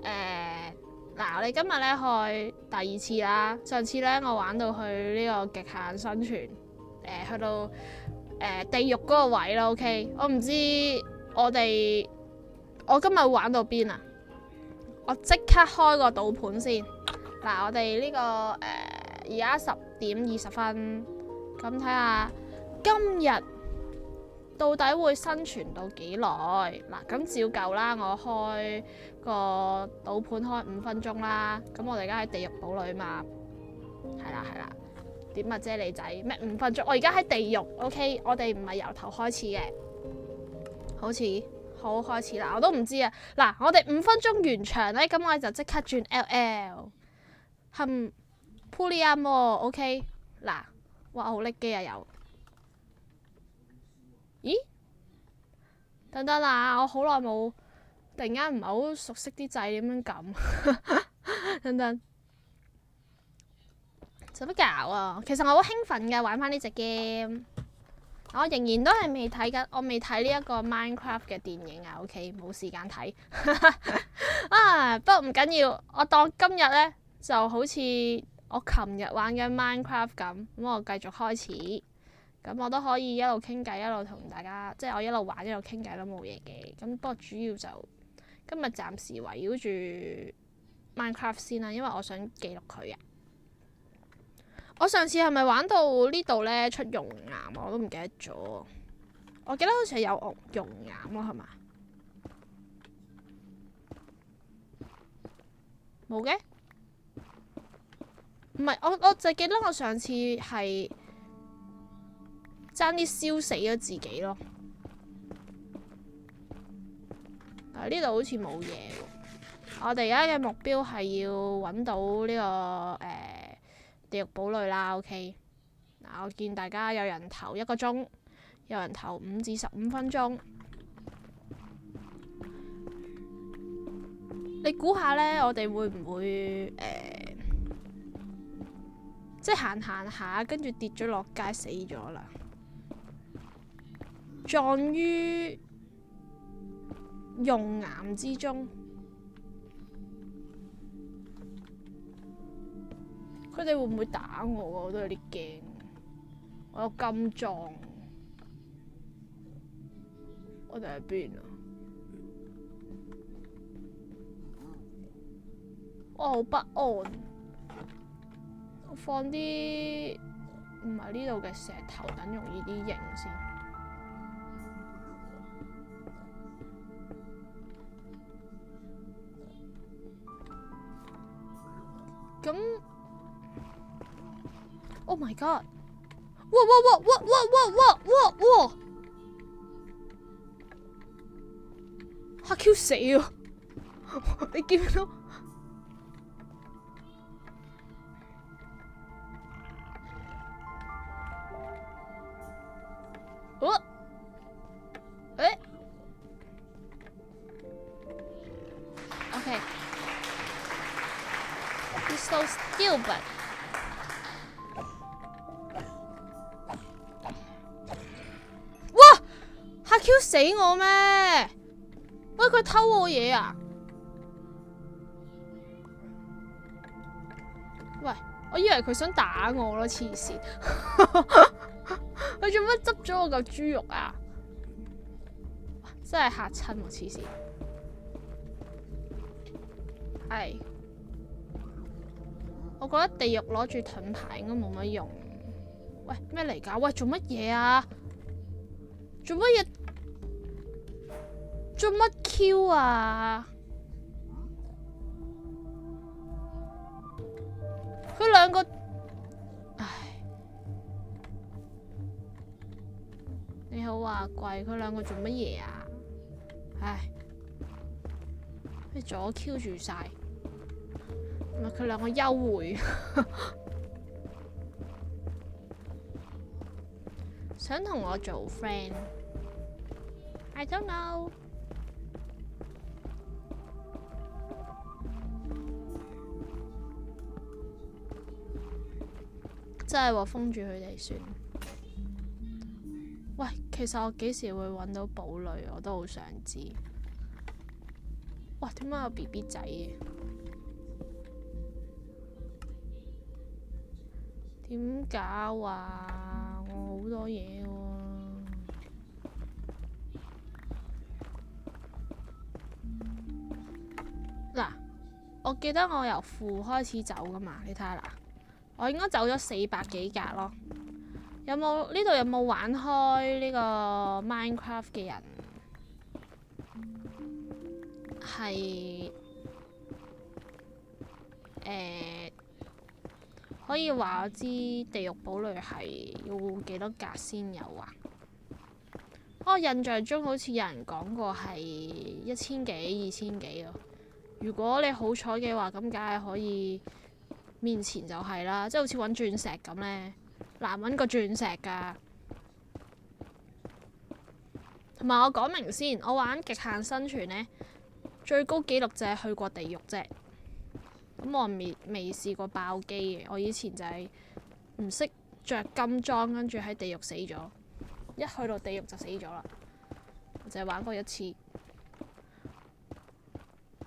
嗱，我哋今日咧開第2次啦。上次咧我玩到去呢個極限生存，去到地獄嗰個位啦。OK， 我唔知我今日會玩到邊啊！我即刻開個賭盤先。嗱，我哋呢個而家10:20，咁睇下今日到底會生存到幾耐？嗱，咁照舊啦，我開個賭盤開5分鐘啦。咁我哋而家喺地獄堡壘嘛，係啦。點啊，啫喱仔咩5分鐘？我而家喺地獄 ，OK， 我哋唔係由頭開始嘅，好開始啦。我都唔知啊。嗱，我哋5分鐘完場咧，咁我哋就即刻轉 LL， Puliamo，OK， 嗱，哇，好叻機啊又。咦？等等啊！我好耐冇，突然間唔係好熟悉啲掣點樣撳。等等，使乜搞啊？其實我好興奮㗎，玩翻呢隻 game。我仍然都係未睇緊，我未睇呢一個 Minecraft 嘅電影啊。OK， 冇時間睇。啊，不過唔緊要，我當今日呢就好似我琴日玩緊 Minecraft 咁，咁我繼續開始。咁我都可以一路傾偈，一路同大家，即係我一路玩一路傾偈都冇嘢嘅。咁不過主要就今日暫時圍繞住 Minecraft 先啦，因為我想記錄佢啊。我上次係咪玩到呢度呢？出熔岩啊？我都唔記得咗。我記得好似係有熔岩咯，係嘛？冇嘅？唔係，我就記得我上次係爭啲燒死咗自己咯。但係呢度好似冇嘢喎。我哋而家嘅目標係要揾到呢個地獄堡壘啦。OK， 嗱，我見大家有人投1個鐘，有人投5至15分鐘。你估下呢？我哋會唔會即係行下，跟住跌咗落街死咗啦？撞於熔岩之中，佢哋會唔會打我啊？我都有啲驚，我有金裝，我哋喺邊啊？我好不安，我放啲唔係呢度嘅石頭，等容易啲認先。咁 ，Oh my God！ 哇！嚇 Q 死啊！你見唔到？OK， You're so stupid。哇！嚇 Q 死我咩？喂，佢偷我嘢啊！喂，我以為佢想打我咯，黐線！佢做乜執咗我嚿豬肉啊？真係嚇親我，黐線！係，我覺得地獄攞住盾牌應該冇乜用。喂，咩嚟㗎？喂，做乜嘢啊？做乜嘢？做乜 Q 啊？佢兩個，唉，你好華貴，佢兩個做乜嘢啊？唉，你左 Q 住晒，唔係佢兩個優惠，想同我做 friend。I don't know。真係喎，封住佢哋算。喂，其實我幾時會揾到堡壘，我都好想知。哇！點解有 BB 仔嘅？點搞啊？我好多嘢喎。嗱，我記得我由負開始走噶嘛，你睇下嗱，我應該走咗400幾格咯。有冇呢度有冇玩開呢個 Minecraft 嘅人？係可以話我知地獄堡壘係要幾多格先有啊？我印象中好似有人講過係1000幾、2000幾咯。如果你好彩嘅話，咁梗係可以面前就係啦，即係好似揾鑽石咁呢，難揾個鑽石㗎。同埋我講明先，我玩極限生存呢，最高紀錄就係去過地獄啫。咁我未試過爆機嘅，我以前就係唔識着金裝，跟住喺地獄死咗。一去到地獄就死咗啦，我就係玩過一次。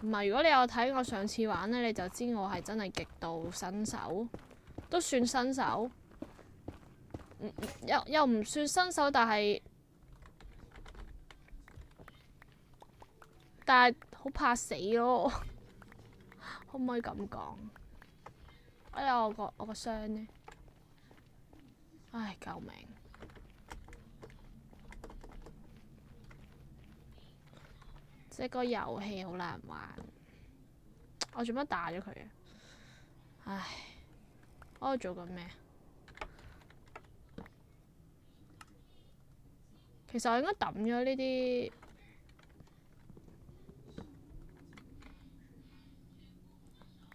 唔係，如果你有睇我上次玩呢，你就知我係真係極度新手，都算新手，又唔算新手，但係好怕死咯，可唔可以咁講？哎呀，我個傷呢？唉，救命！即係個遊戲好難玩，我做乜打咗佢啊？唉，我喺度做緊咩？其實我應該抌咗呢啲，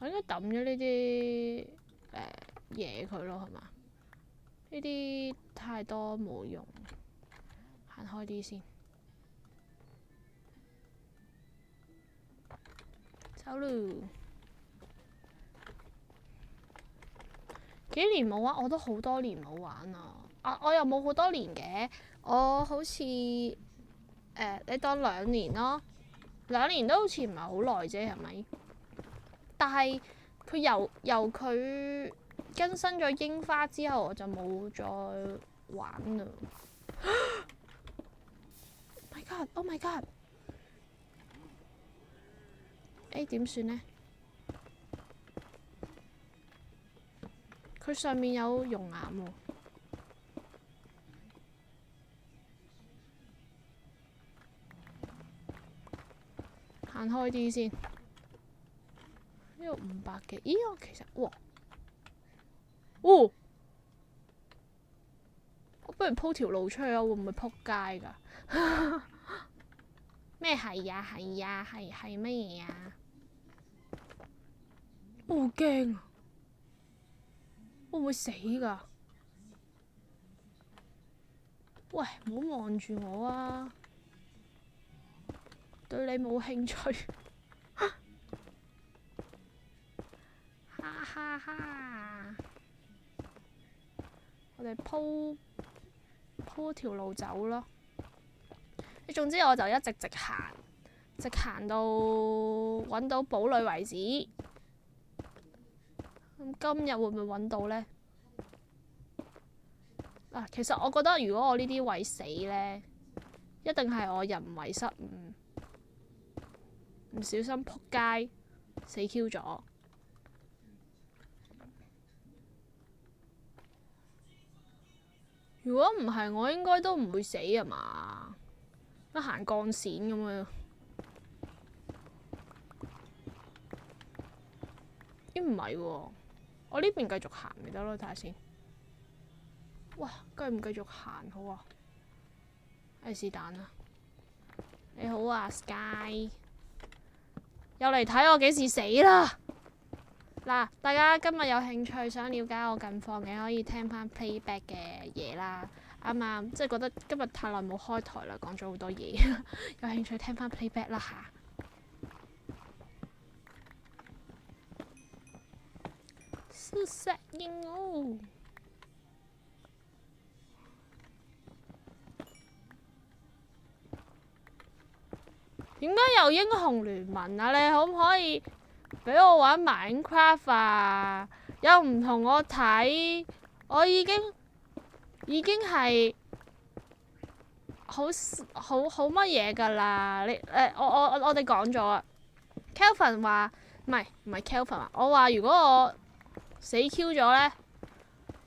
我應該抌咗呢啲嘢佢咯，係嘛？呢啲太多冇用，行開啲先。走嚕！幾年冇玩，我都好多年冇玩啊！我又冇好多年嘅，我好似你當2年咯，2年都好似唔係好耐啫，係咪？但係佢由佢更新咗櫻花之後，我就冇再玩啦。Oh my god! Oh my god! 點算呢？佢上面有熔岩喎，行開啲先。呢度500幾，咦？我其實哇，哦，我不如鋪條路出去啊！會唔會撲街㗎？咩係呀？係呀？係乜嘢呀？我好驚啊！會唔會死㗎？喂，唔好望住我啊！對你冇興趣。哈哈哈！我哋鋪條路走咯。總之我就一直直行，直行到揾到堡壘為止。咁今日會唔會揾到呢？其實我覺得如果我呢啲位死呢，一定係我人為失誤，唔小心撲街死 Q 咗。如果唔係，我應該都唔會死啊嘛，得行鋼線咁樣。唔係喎，我呢邊繼續行咪得咯，睇下先。哇，繼唔繼續行好啊？是但啦。你好啊 ，Sky， 又嚟睇我幾時死啦？嗱，大家今日有興趣想了解我近況嘅，可以聽翻 playback 嘅嘢啦。啱啱即係覺得今日太耐冇開台啦，講咗好多嘢，有興趣聽翻 playback 啦嚇。好石英哦！點解有英雄聯盟啊？你可唔可以俾我玩 Minecraft 啊？有唔同我睇，我已經係好乜嘢㗎啦！我哋講咗啊。Kelvin 話唔係 Kelvin 話，我話如果我死 Q 咗咧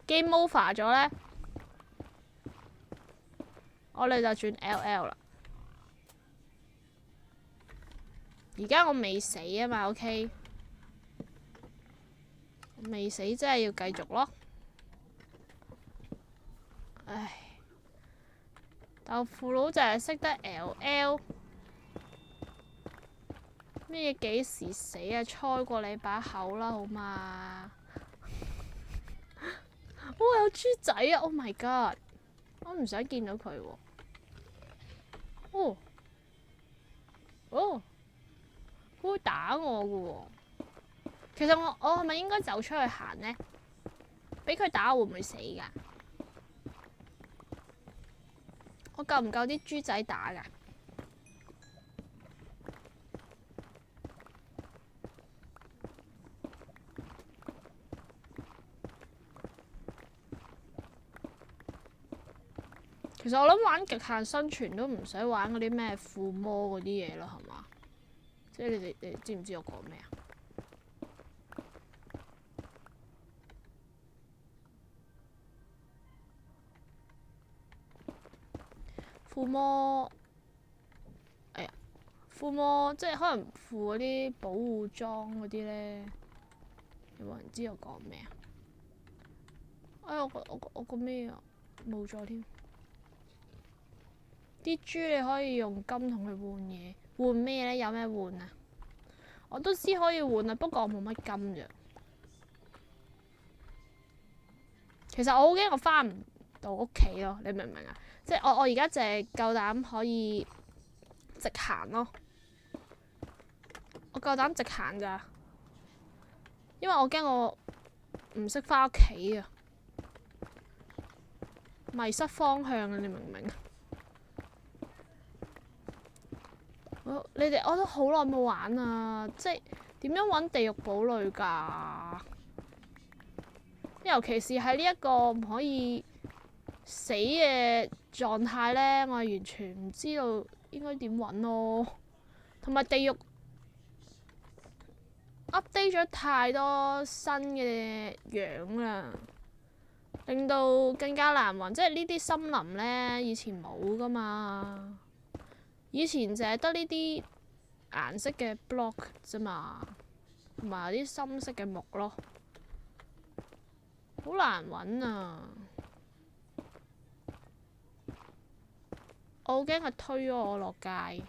，game over 咗咧，我哋就轉 LL 啦。而家我未死啊嘛 ，OK， 未死即係要繼續咯。唉，豆腐佬就係識得 LL， 咩嘢幾時死啊？猜過你把口啦，好嘛？哇！有豬仔啊 ！Oh my god！ 我唔想見到佢喎。哦，佢會打我㗎喎。其實我係咪應該走出去行呢？俾佢打會唔會死㗎？我夠唔夠啲豬仔打㗎？其實我諗玩極限生存都唔使玩嗰啲咩附魔嗰啲嘢咯，係嘛？即係你知唔知我講咩啊？附魔，哎呀，附魔即係可能附嗰啲保護裝嗰啲咧，有冇人知我講咩啊？哎呀，我個咩啊？冇咗添。啲豬你可以用金同佢換嘢，換咩咧？有咩換啊？我都知可以換啊，不過我冇乜金啫。其實我好驚我翻唔到屋企咯，你明唔明啊？即係我而家淨係夠膽可以直行咯，我夠膽直行咋，因為我驚我唔識翻屋企啊，迷失方向啊！你明唔明？你哋我都好耐冇玩啊，即係點樣揾地獄堡壘㗎？尤其是喺呢一個唔可以死嘅狀態咧，我係完全唔知道應該點揾咯。同埋地獄 update 咗太多新嘅樣啦，令到更加難揾。即係呢啲森林咧，以前冇㗎嘛。以前淨係得呢啲顏色嘅 block 啫嘛，同埋啲深色嘅木咯，好難揾啊！我好驚佢推咗我落街。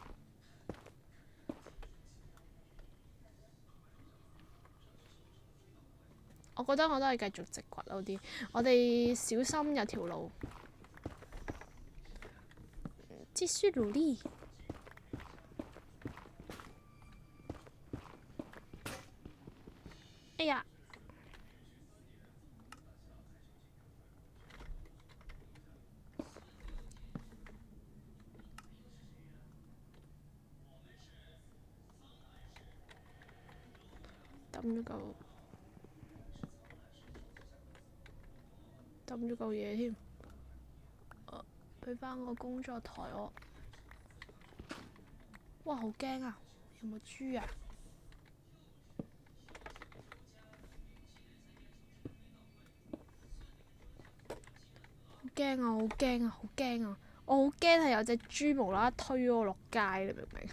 我覺得我都係繼續直掘好啲。我哋小心有條路，繼續努力。哎呀！抌咗嚿嘢添，俾翻個工作台我。哇！好驚啊！有冇豬啊？好驚啊！好驚啊！好驚啊！我好驚係有隻豬無啦啦推咗我落街，你明唔明？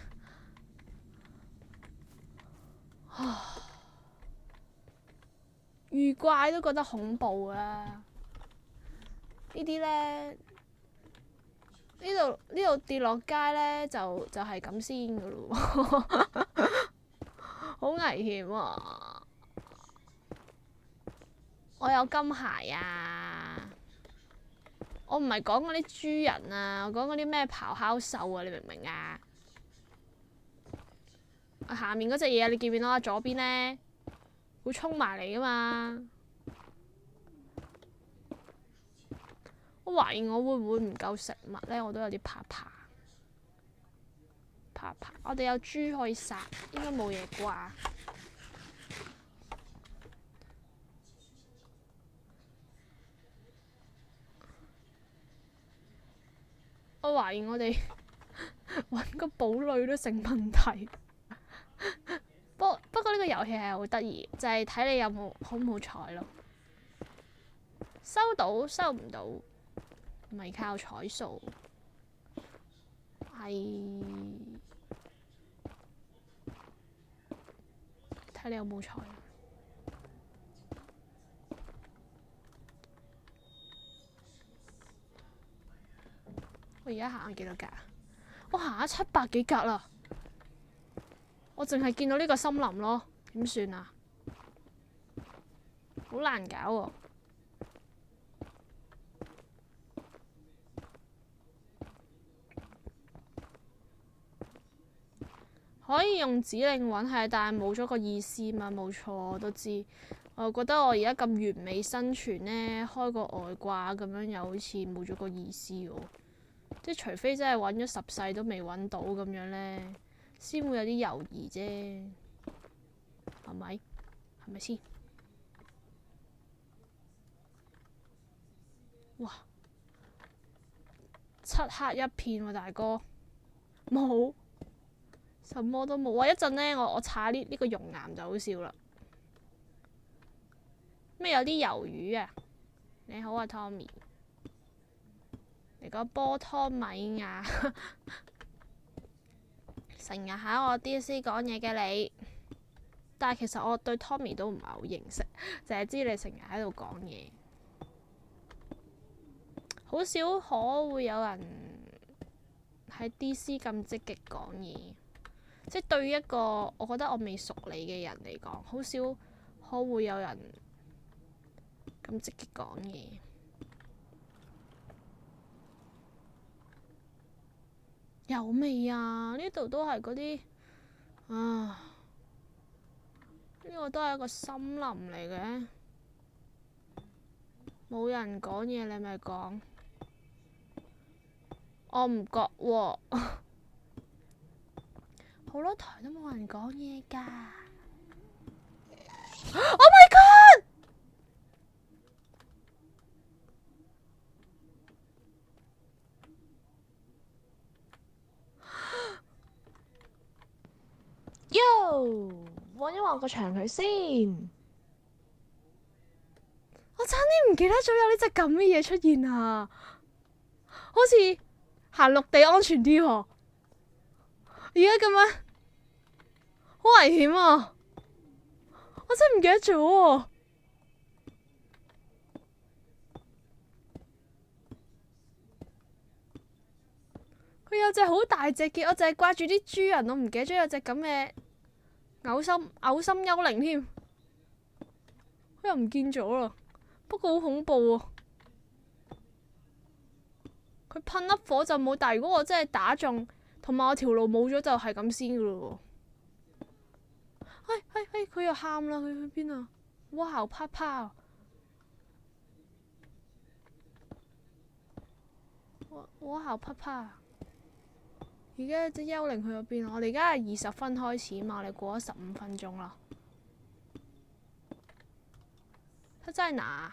遇怪都覺得恐怖啊！呢啲咧，呢度跌落街咧就係咁先噶咯喎，好危險啊！我有金鞋啊！我唔係講嗰啲豬人啊，我講嗰啲咩咆哮獸啊，你明唔明啊？下面嗰隻嘢你見唔見到啊？左邊咧會衝埋嚟噶嘛？我懷疑我會唔會唔夠食物咧？我都有啲怕爬爬。我哋有豬可以殺，應該冇嘢啩。我懷疑我哋揾個堡壘都成問題。不過呢個遊戲係好得意，就係睇你有冇好唔好彩咯。收到收唔到，咪靠彩數。係睇你有冇彩。我而家行咗幾多格？我行咗700幾格啦。我淨係見到呢個森林咯，點算啊？好難搞喎。可以用指令揾係，但係冇咗個意思嘛。冇錯，我都知。我覺得我而家咁完美生存呢，開個外掛咁樣又好似冇咗個意思喎。即係除非真係揾咗10世都未揾到咁樣呢，先會有啲猶豫啫，係咪？係咪先？哇！漆黑一片喎，大哥，冇，什麼都冇啊！一陣呢，我踩呢個熔岩就好笑啦。咩有啲魷魚啊？你好啊，Tommy。嚟個波湯米亞，成日喺我 D.C 講嘢嘅你，但係其實我對 Tommy 都唔係好認識，淨係知你成日喺度講嘢，好少可會有人喺 D.C 咁積極講嘢，即係對於一個我覺得我未熟你嘅人嚟講，好少可會有人咁積極講嘢。有未啊？呢度都係嗰啲啊，呢個都係一個森林嚟嘅，冇人講嘢，你咪講。我唔覺喎，好多台都冇人講嘢㗎。Oh my god！Yo， 望一望個牆佢先。我差啲唔記得咗有呢隻咁嘅嘢出現啊！好似行陸地安全啲喎。而家咁樣好危險啊！我真係唔記得咗喎。佢有隻好大隻嘅，我淨係掛住啲豬人，我唔記得咗有隻咁嘅嘔心幽靈添。佢又唔見咗啦，不過好恐怖喎。佢噴粒火就冇，但係如果我真係打中，同埋我條路冇咗，就係咁先噶咯喎。佢又喊啦，佢去邊啊？哇好怕怕！哇好怕怕！而家隻幽靈去咗邊啊？我哋而家係20分開始嘛，我哋過咗15分鐘啦。佢真係哪？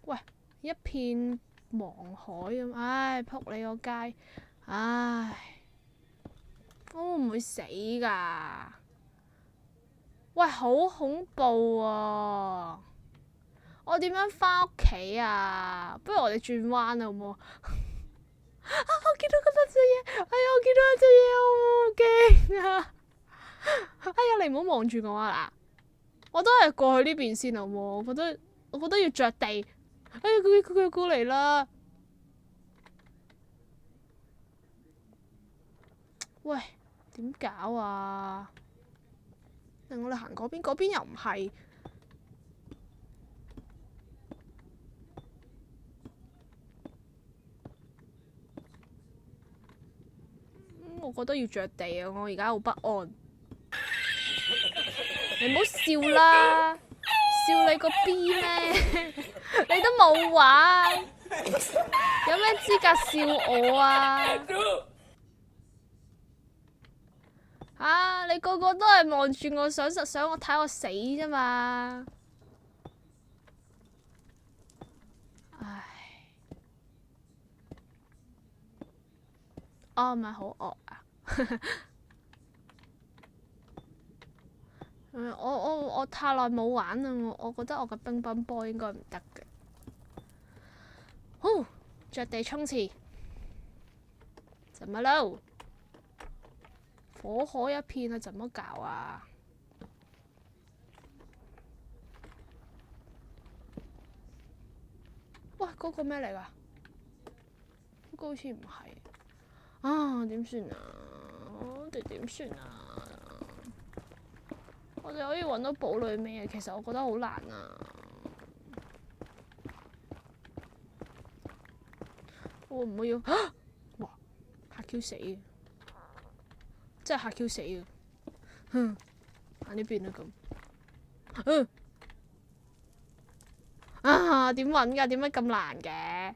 喂，一片黃海咁，唉，仆你個街，唉，我會唔會死㗎？喂，好恐怖啊！我點樣返屋企啊？不如我哋轉彎啊，好唔好？我見到嗰隻嘢，哎呀！我見到一隻嘢，我好驚啊！哎呀，你唔好望住我啊！嗱，我都係過去呢邊先好唔好？我覺得要着地。哎呀，佢過嚟啦！喂，點搞啊？令我哋行嗰邊，嗰邊又唔係。我覺得要着地啊！我而家好不安。你唔好笑啦，笑你個 B 咩？你都冇玩，有咩資格笑我啊？啊！你個個都係望住我，想我睇我死啫嘛！唉，我唔係好惡啊！我太耐冇玩啦，我覺得我嘅乒乓波應該唔得嘅。呼，着地衝刺，怎麼囉？火海一片啊，怎麼搞啊？喂，嗰個咩嚟㗎？嗰個好似唔係啊，點算啊？我哋點算啊？我哋可以揾到堡壘未啊？其實我覺得好難啊！會唔會要？哇！嚇 Q 死嘅，真係嚇 Q 死嘅。哼，喺呢邊都咁。啊！點揾㗎？點解咁難嘅？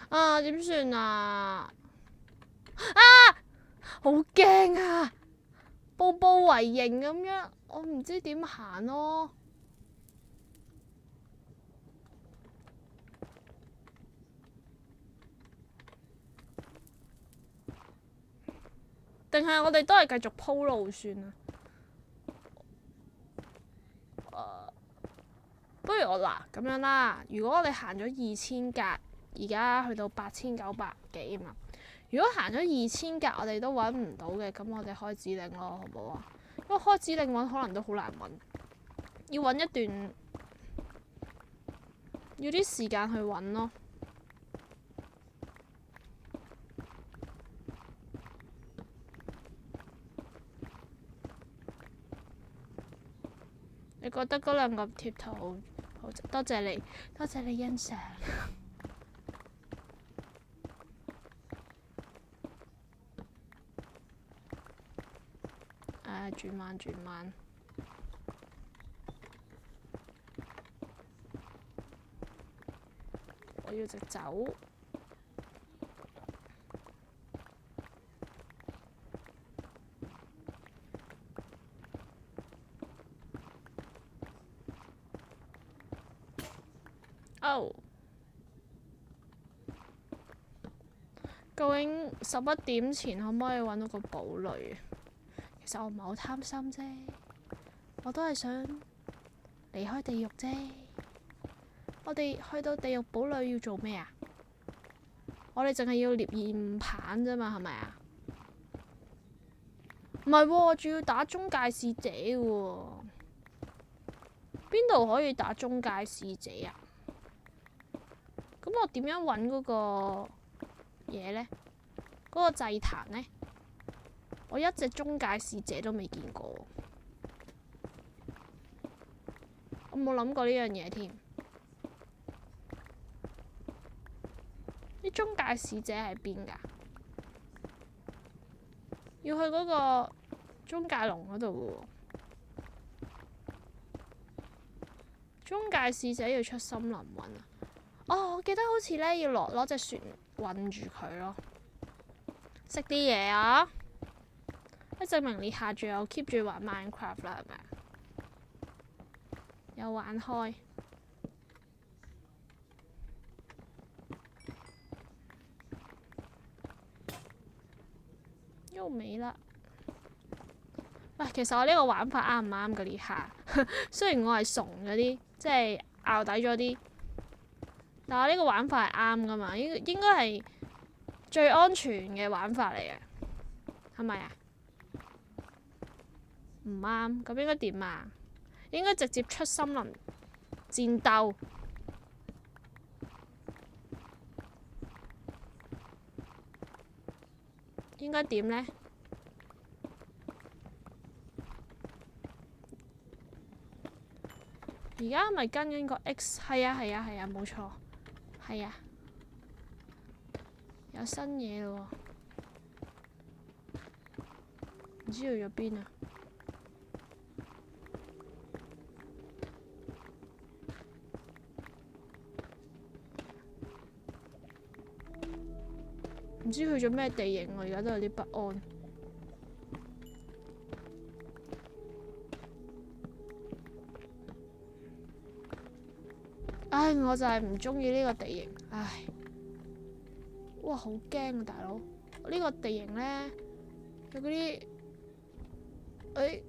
啊！點算啊？啊！好驚啊！步步為營咁樣，我唔知點行咯。定係我哋都係繼續鋪路算啦。不如我嗱咁樣啦。如果我哋行咗2000格，而家去到8900幾嘛。如果行咗2000格，我哋都揾唔到嘅，咁我哋開指令咯，好唔好啊？因為開指令揾可能都好難揾，要揾一段，要啲時間去揾咯。你覺得嗰兩個貼圖好多謝你，多謝你欣賞。轉彎轉彎，我要直走。哦，究竟11點前可唔可以揾到個堡壘？其實我唔係好貪心啫，我都係想離開地獄啫。我哋去到地獄堡壘要做咩啊？我哋淨係要獵焰棒啫嘛，係咪啊？唔係喎，仲要打中介使者喎。邊度可以打中介使者啊？咁我點樣揾嗰個嘢呢？嗰個祭壇呢？我一隻中介使者都未見過，我冇諗過呢樣嘢添。啲中介使者喺邊㗎？要去嗰個中介龍嗰度喎。中介使者要出森林揾啊！哦，我記得好似呢要攞隻船韞住佢咯。食啲嘢啊！即證明你下住有 keep 住玩 Minecraft 啦，係咪？有玩開。優美啦。喂，其實我呢個玩法啱唔啱㗎呢下？雖然我係慫嗰啲，即係拗底咗啲，但我呢個玩法係啱㗎嘛？應該係最安全嘅玩法嚟嘅，係咪啊？唔啱，咁應該點啊？應該直接出森林戰鬥。應該點呢？而家咪跟緊個 X， 係啊係啊係啊，冇錯，係啊，有新嘢咯喎，唔知去咗邊啊？唔知去咗咩地形，我而家都有啲不安。唉，我就係唔中意呢個地形。唉，哇，好驚啊，大佬！呢個地形咧有嗰啲，唉，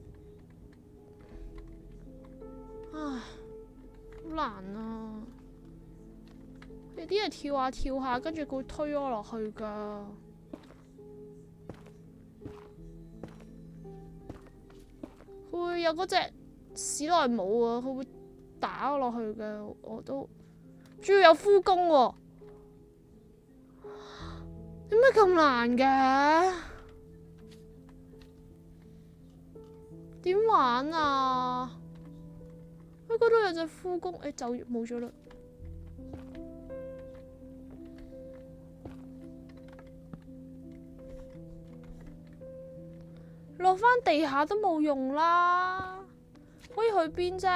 好難啊！有啲人跳下跳下，跟住佢會推我落去噶。佢會有嗰隻史萊姆啊，佢會打我落去嘅。我都仲要有枯工喎，點解咁難嘅？點玩啊？嗰度有隻枯工，就冇咗啦。落返地下都冇用啦，可以去邊啫？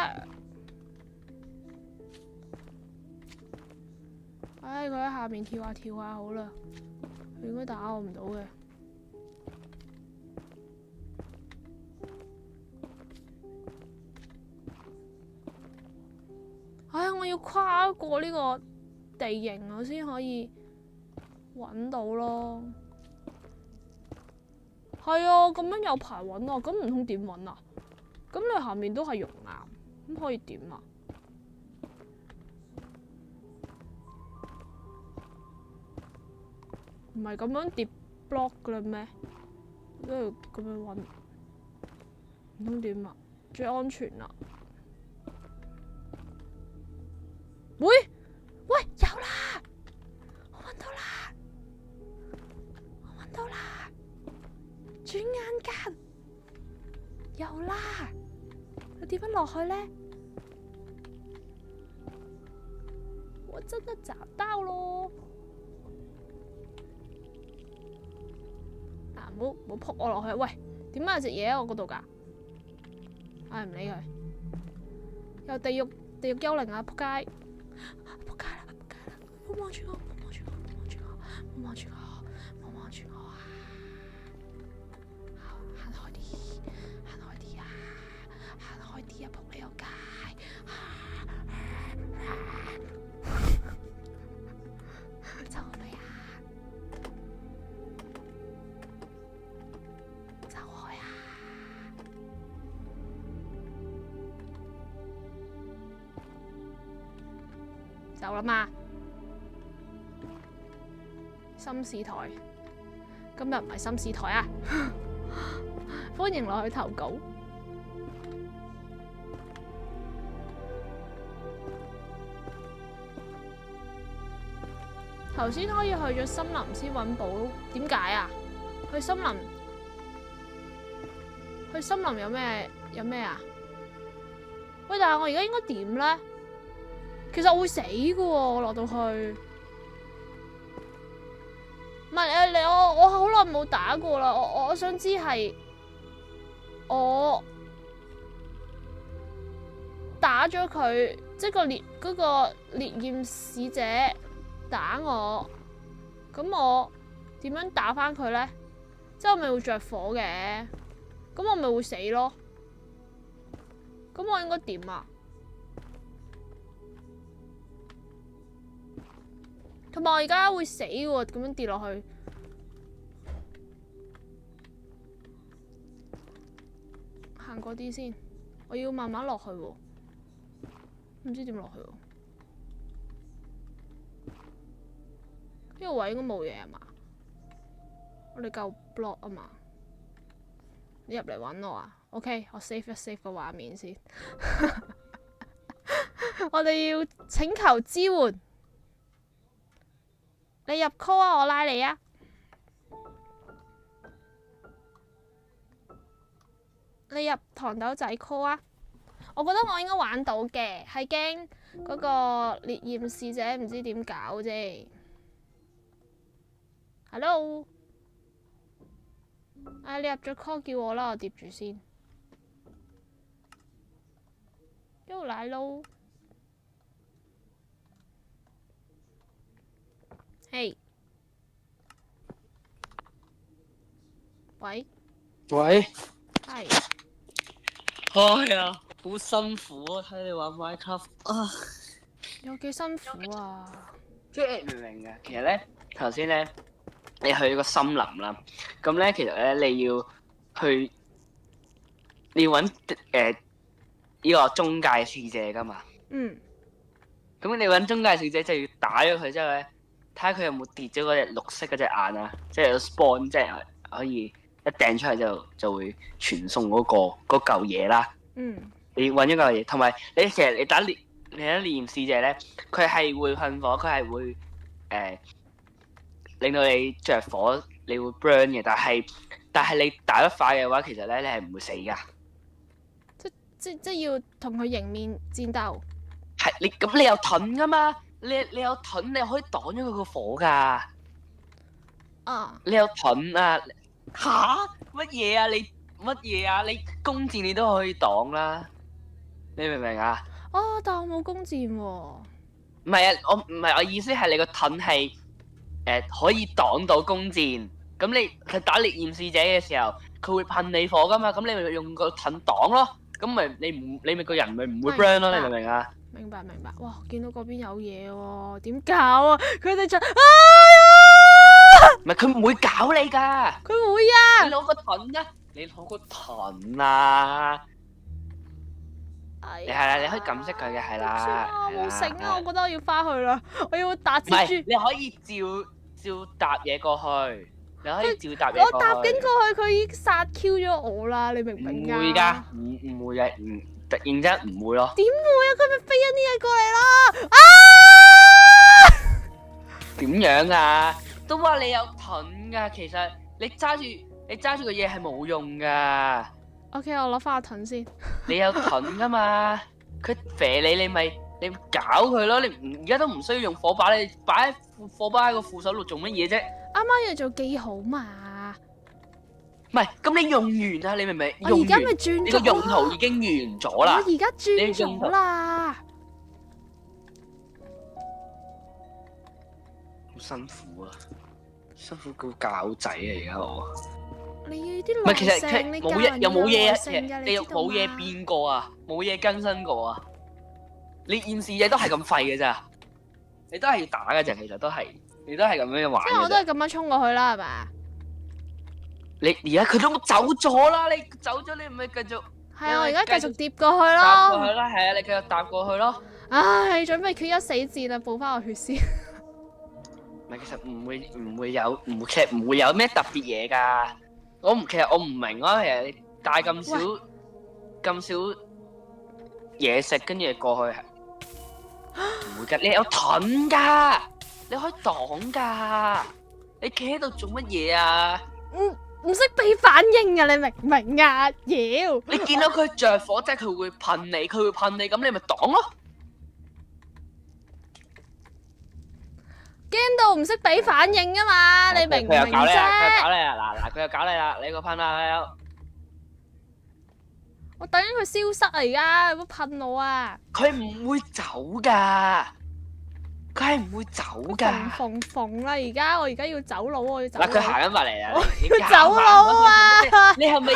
唉，佢喺下面跳下跳下好啦，佢應該打我唔到嘅。唉，我要跨過呢個地形，我先可以揾到咯。係啊，咁樣有排揾啊，咁唔通點揾啊？咁你下面都係熔岩，咁可以點啊？唔係咁樣疊 block 㗎啦咩？都要咁樣揾，唔通點啊？最安全啦！喂，有啦！我揾到啦！轉眼間有啦！我點樣落去呢？我真的找到咯！唔好撲我落去！喂，點解有隻嘢喺我嗰度㗎？唉，唔理佢。有地獄幽靈啊！撲街！撲街啦！唔好望住我！行開啲啊！撲你個街！走未啊？走開啊！走啦嘛！心事台，今日唔係心事台啊！歡迎落去投稿。頭先可以去咗森林先揾寶，點解啊？去森林有咩啊？喂，但係我而家應該點咧？其實我會死㗎喎，我落到去。唔係我好耐冇打過啦，我想知係我打咗佢，即係嗰個烈焰使者打我，咁我點樣打返佢咧？即係我咪會着火嘅，咁我咪會死咯。咁我應該點啊？同埋我而家會死喎，咁樣跌落去。行過啲先，我要慢慢落去喎，唔知點落去喎。呢個位應該冇嘢啊嘛？我哋夠 block 啊嘛？你入嚟揾我啊 ？OK， 我 save 一 save 個畫面先。我哋要請求支援。你入 call 啊，我拉你啊！你入糖豆仔 call 啊！我覺得我應該玩到嘅，係驚嗰個烈焰使者唔知點搞啫。Hello， 你入咗 call 叫我啦，我疊住先。又嚟咯！嘿，喂，喂，係。哎呀，好辛苦啊！睇你玩 Minecraft 啊，有幾辛苦啊？即係明唔明啊？其實咧，頭先咧，你去個森林啦，咁咧，其實咧，你要揾呢個中介使者噶嘛。嗯。咁你揾中介使者就要打咗佢之後咧，睇下佢有冇跌咗嗰隻綠色嗰隻眼啊，即係 spawn，即係可以一掟出嚟就會傳送嗰嚿嘢啦。嗯。你揾咗嚿嘢，同埋你其實你打獵使者咧，佢係會噴火，佢係會令到你着火，你會 burn 嘅。但係你打得快嘅話，其實咧你係唔會死噶。即要同佢迎面戰鬥。係你有盾噶嘛？你有盾，你可以擋咗佢個火噶。啊。你有盾啊？吓？乜嘢啊？乜嘢啊？你弓箭你都可以擋啦。你明唔明啊？哦，但我冇弓箭喎。唔係啊，我意思係你個盾係可以擋到弓箭。咁你打烈焰使者嘅時候，佢會噴你火噶嘛？咁你咪用個盾擋咯。咁咪你咪個人咪唔會 burn 咯？你明唔明啊？明白。哇，見到嗰邊有嘢喎，點搞啊？佢哋就唔係佢唔會搞你㗎。佢會啊！你攞個盾啊！你攞個盾啊！你係啦，你可以撳熄佢嘅，係啦。算啦，我冇醒啊！我覺得我要翻去啦，我要打蜘蛛。你可以照搭嘢過去，你可以照搭嘢過去。我搭緊過去，佢已經殺 Q 咗我啦！你明唔明啊？唔會㗎，唔會嘅，突然間唔會咯。點會啊？佢咪飛一啲嘢過嚟咯！點樣啊？都話你有盾㗎，其實你揸住個嘢係冇用㗎。OK， 我攞翻個盾先。你有盾㗎嘛？佢射你咪搞佢咯。你而家都唔需要用火把，你擺火把喺個副手度做乜嘢啫？啱啱要做記號嘛。唔係，咁你用完啦，你明唔明？我而家咪轉咗，你個用途已經完咗啦。我而家轉咗啦。好辛苦啊！辛苦個教仔啊！而家我你要啲唔係，其實佢冇嘢，又冇嘢啊！你又冇嘢變過啊，冇嘢更新過啊！你現時嘢都係咁廢嘅咋？你都係要打嘅啫，其實都係，你都係咁樣玩嘅。即係我都係咁樣衝過去啦，係咪？你而家佢都走咗啦，你走咗你唔係繼續？係啊，我而家繼續疊過去咯。搭過去啦，係啊，你繼續搭過去咯。唉，準備決一死戰啦，補翻我血先。唔係，其實其實唔會有咩特別嘢㗎。其實我唔明咯，其實你帶咁少嘢食，跟住過去係唔會㗎。你有盾㗎，你可以擋㗎。你企喺度做乜嘢啊？唔識俾反應啊！你明唔明啊？妖！你見到佢着火，即係佢會噴你，咁你咪擋咯。驚到唔識俾反應啊嘛！你明唔明啫？佢又搞你啊！嗱，佢又搞你啦！你個噴啦，我等緊佢消失啊！而家有冇噴我啊？佢唔會走㗎，佢係唔會走㗎。縫啦！而家我而家要走佬，我要走。嗱，佢行緊埋嚟啊！要走佬啊！你係咪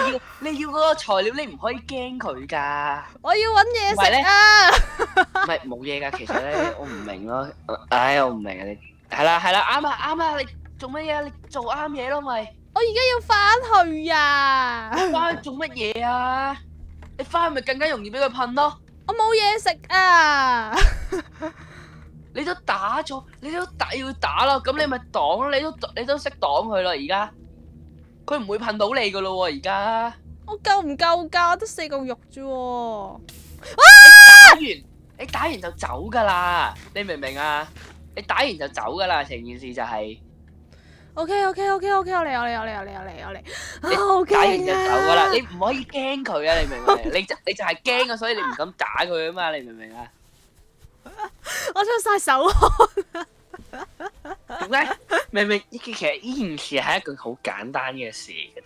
要嗰個材料？你唔可以驚佢㗎。我要揾嘢食啊！唔係冇嘢㗎，其實咧我唔明咯。唉，我唔明啊！你係啦，啱啊！你做乜嘢啊？你做啱嘢咯咪？我而家要翻去啊！翻去做乜嘢啊？你翻去咪更加容易俾佢噴咯。我冇嘢食啊！你都打咗，你都要打咯，咁你咪擋咯，你都識擋佢咯，而家佢唔會噴到你噶咯喎，而家我夠唔夠㗎？得4嚿肉啫喎！你打完就走噶啦，你明唔明啊？你打完就走噶啦，成件事就係。OK，我嚟。你打完就走噶啦，你唔可以驚佢啊！你明唔明？你就係驚啊，所以你唔敢打佢啊嘛，你明唔明啊？我出晒手汗。點解？明明其實呢件事係一個好簡單嘅事嘅啫。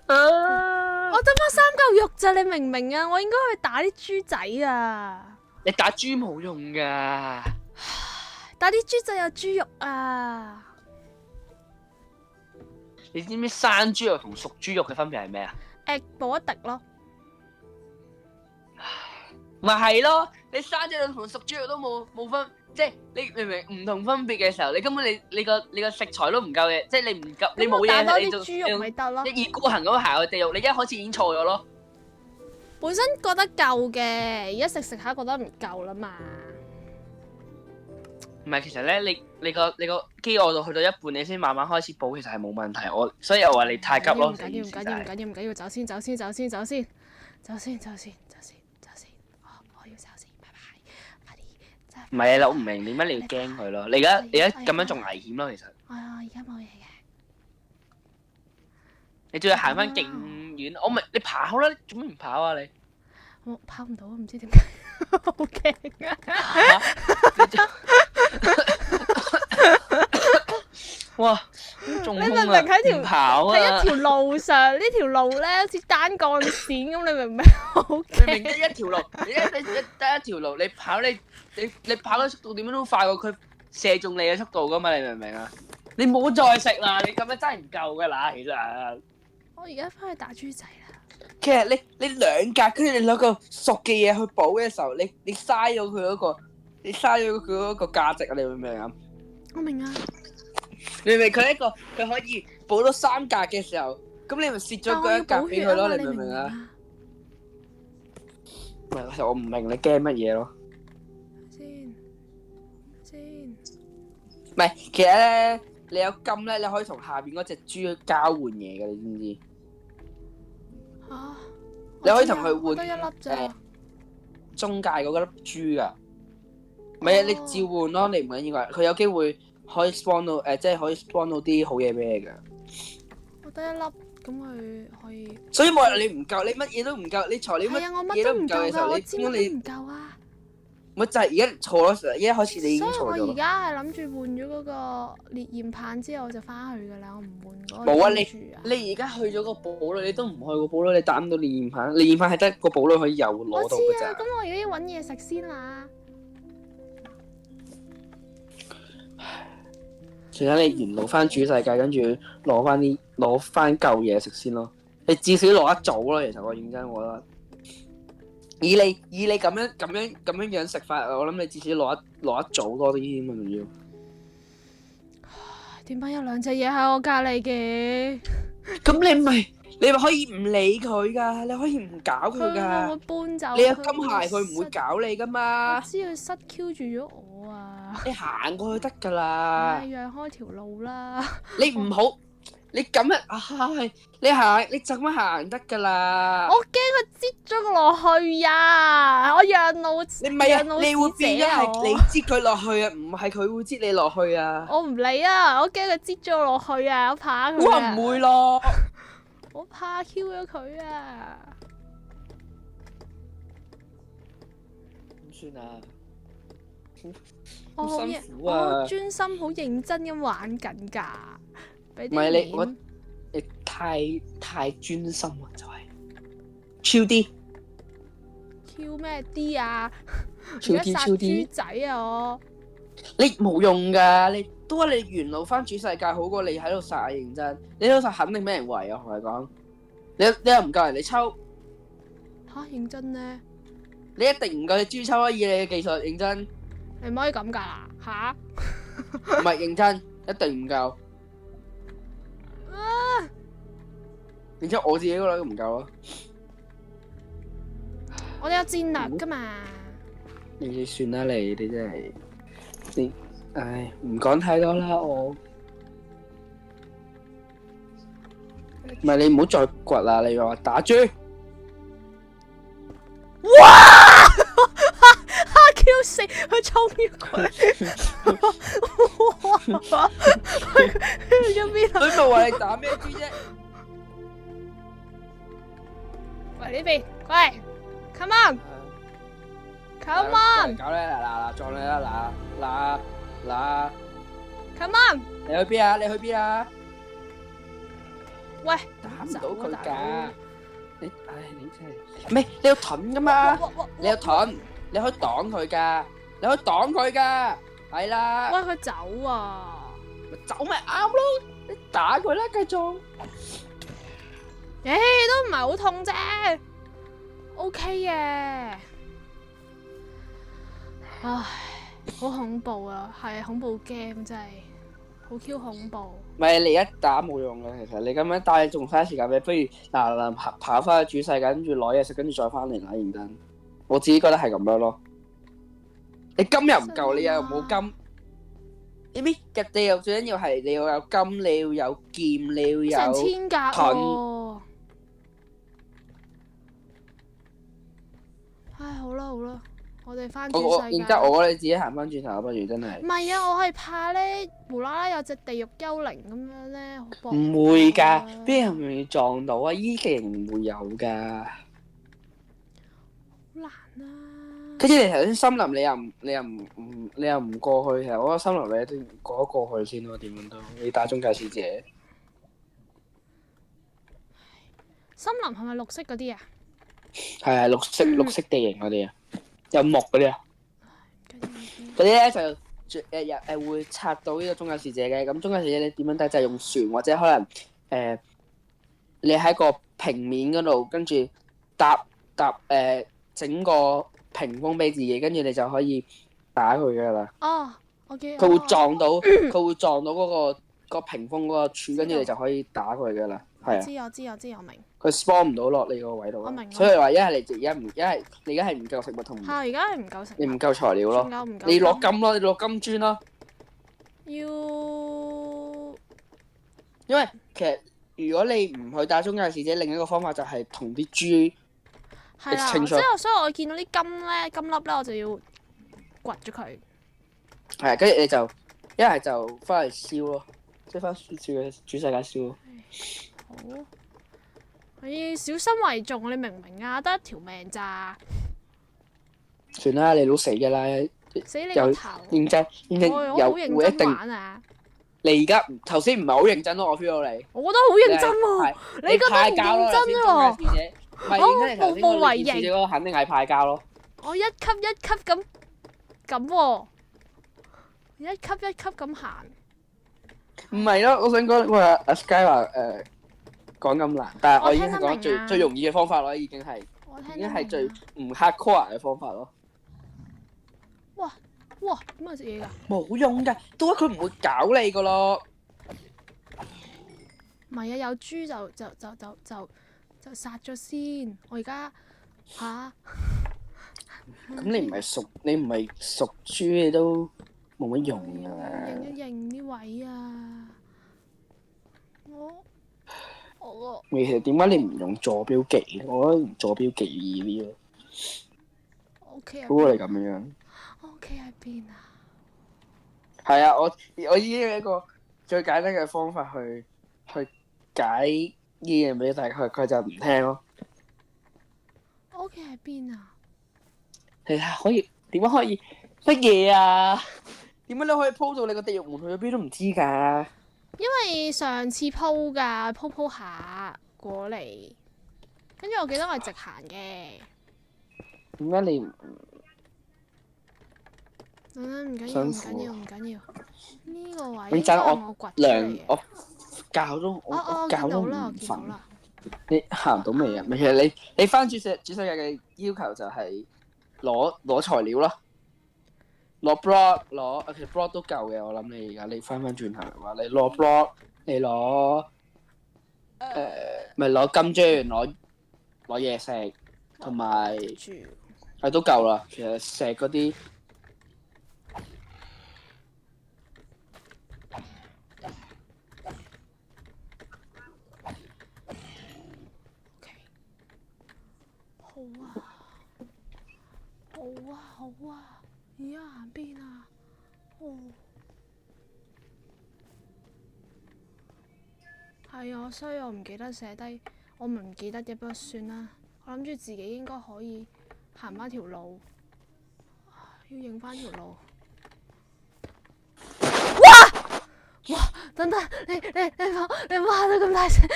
我得翻3嚿肉咋，你明唔明啊？我應該去打啲豬仔啊！你打豬冇用噶，打啲豬仔有豬肉啊！你知唔知生豬肉同熟豬肉嘅分別係咩啊？補一滴咯。咪係咯，你生豬肉同熟豬肉都冇分，即係你明唔明唔同分別嘅時候，你根本你個食材都唔夠嘅，即係你唔夠，你冇嘢你就豬肉咪得咯。一意孤行咁行去地獄，你一開始已經錯咗咯。本身覺得夠嘅，而家食下覺得唔夠啦嘛。唔係，其實咧，你個飢餓到去到一半，你先慢慢開始補，其實係冇問題。所以我話你太急咯。唔緊要，走先。我要走先，拜拜，快啲。唔係啊，我唔明點解你要驚佢咯？你而家咁樣仲危險咯，其實。係啊，而家冇嘢嘅。你仲要行翻勁遠，我咪你跑啦！你做咩唔跑啊你？我跑唔到，唔知點解，好驚啊！哇！仲你明唔明喺跑啊？喺一條路上，呢條路咧好似單幹線咁，你明唔明？好驚！明明得一條路，你得一條路，你跑嘅速度點樣都快過佢射中你嘅速度噶嘛？你明唔明啊？你唔好再食啦！你咁樣真係唔夠噶啦，其實。我而家翻去打豬仔啦。其實你兩格，跟住你攞個熟嘅嘢去補嘅時候，你嘥咗佢嗰個，你嘥咗佢嗰個價值啊！你明唔明啊？我明啊。你明佢可以補到3格嘅時候，咁你咪蝕咗嗰一格俾佢咯？你明唔明啊？唔係，我唔明你驚乜嘢咯？先。唔係，其實咧，你有金咧，你可以同下邊嗰隻豬交換嘢嘅，你知唔知？嚇！你可以同佢換得一粒啫。中介嗰粒豬噶，唔係啊，你召喚咯，你唔緊要啊，佢有機會可以 spawn 到即係可以 spawn 到啲好嘢俾你噶。我得一粒，咁佢可以。所以冇人你唔夠，你乜嘢都唔夠，你材料乜嘢都唔夠嘅時候，你點解你唔夠啊？咪就係而家錯咗，一開始你已經錯咗。所以我而家係諗住換咗嗰個烈焰棒之後，我就翻去噶啦，我唔換嗰個。冇啊！你而家去咗個堡壘，你都唔去個堡壘，你打唔到烈焰棒。烈焰棒係得個堡壘可以有攞到嘅咋。我知啊，咁我而家要揾嘢食先啦。其實你沿路翻主世界，跟住攞翻舊嘢食先咯。你至少攞一組咯。其實我認真，我覺得。以你咁樣食法，我諗你至少攞一組多啲添啊，仲要。點解有2隻嘢喺我隔離嘅？咁你咪可以唔理佢噶，你可以唔搞佢噶。佢會搬走。你有金鞋，佢唔會搞你噶嘛。我知佢塞 Q 住咗我啊！你行過去得噶啦。讓開條路啦！你唔好。你咁樣你就咁行得噶啦。我驚佢擠咗我落去呀！我讓路，你唔係啊，你會變咗係你擠佢落去啊，唔係佢會擠你落去啊。我唔理啊，我驚佢擠咗我落去啊，我怕佢。我話唔會咯，我怕 Q 咗佢啊。點算啊？我好辛苦啊！我好專心、好認真咁玩緊㗎。唔係你太專心啊，就係超啲。Q 咩啲啊？超啲超啲。豬仔啊我！你冇用㗎，你都話你沿路翻主世界好過你喺度殺啊！認真，你喺度殺肯定俾人圍啊！同你講，你又唔夠人哋抽嚇認真咧？你一定唔夠隻豬抽啊！以你嘅技術，認真。你唔可以咁㗎嚇！唔係認真，一定唔夠。然之後我自己嗰度都唔夠咯。我哋有戰略噶嘛？你算啦，你真係你，唉，唔講太多啦，我唔係你唔好再掘啦，你話打豬。哇！Q4 佢衝咗佢，哇！去咗邊啊？佢咪話你打咩豬啫？喂呢邊，喂 ，come on，come on，搞咧嗱，撞你啦嗱，come on，你去邊啊？你去邊啊？喂，打唔到佢㗎，你真係，唔係你有盾㗎嘛？你有盾，你可以擋佢㗎，係啦。喂佢走啊！咪走咪啱咯，你打佢啦，繼續。都唔係好痛啫，OK 嘅。唉，好恐怖啊，係恐怖 game 真係好 Q 恐怖。唔係你一打冇用嘅，其實你咁樣打你仲嘥時間咩？不如嗱跑翻去主世界，跟住攞嘢食，跟住再翻嚟啦。認真，我自己覺得係咁樣咯。你金又唔夠，你又冇金。你咩入地又最緊要係你要有金，你要有劍，你要有成千格喎。唉，好啦好啦，我哋翻主世界。然之後我覺得你自己行翻轉頭，不如真係。唔係啊，我係怕咧，無啦啦有隻地獄幽靈咁樣咧，好搏。唔會㗎，邊人會撞到啊？依期唔會有㗎。好難啊！跟住你頭先森林，你又唔過去，其實我覺得森林你都要過去先咯，點樣都。你打中介使者。森林係咪綠色嗰啲啊？係綠色地形嗰啲啊，有木嗰啲啊。嗰啲咧就日會拆到呢個中介使者嘅。咁中介使者你點樣打就係用船或者可能你喺個平面嗰度，跟住搭整個屏風俾自己，跟住你就可以打佢噶啦。哦，我記。佢會撞到嗰個屏風嗰個柱，跟住你就可以打佢噶啦。係啊。我知，我明。佢 spawn 唔到落你個位度。我明。所以話一係你而家係唔夠食物同。係而家係唔夠食物。你唔夠材料咯。唔夠。你落金咯，你落金磚咯。因為其實如果你唔去打中介使者，另一個方法就係同啲豬。係啦，之後所以我見到啲金粒咧，我就要掘咗佢。係，跟住你就一係就翻嚟燒咯，即係翻主世界燒咯。好，你要小心為重，你明唔明啊？得一條命咋？算啦，你都死㗎啦。死你個頭！認真我好認真玩啊！你而家頭先唔係好認真咯，我 feel 到你。我覺得好認真喎，你覺得唔認真喎？我步步為營，嗰個肯定係派膠咯。我一級一級咁喎，一級一級咁行。唔係咯，我想講話阿 Sky 話講咁難，但係我已經係講最容易嘅方法咯，已經係最唔 hardcore 嘅方法咯。哇！乜嘢㗎？冇用㗎，到咗佢唔會搞你㗎咯。唔係啊，有豬就殺咗先。我而家嚇。咁你唔係屬豬，你都冇乜用㗎。認一認呢位啊！我其實點解你唔用坐標技咧？我覺得用坐標技易啲咯。OK 啊。好過你咁樣。OK 喺邊啊？係啊，我已經有一個最簡單嘅方法去解呢樣俾大家，佢就唔聽咯。OK 喺邊啊？其實可以點樣可以乜嘢啊？點解你可以鋪到你個地獄門去咗邊都唔知㗎？因為上次鋪㗎，鋪下過嚟，跟住我記得我係直行嘅。點解你唔？唔緊要。呢個位你真我掘出嚟嘅。我教都我教都唔瞓。你行到未啊？其實你翻主世界嘅要求就係攞材料咯，攞 block 其實 block 都夠嘅。我諗你而家你翻轉頭嘅話，你攞 block， 你攞咪攞金磚，攞嘢食，同埋係都夠啦。其實石嗰啲。好啊！而家行邊啊？係啊，所以我唔記得寫低，我唔記得嘅，不過算啦。我諗住自己應該可以行翻條路，要認翻條路。哇！等等，你唔好喊得咁大聲，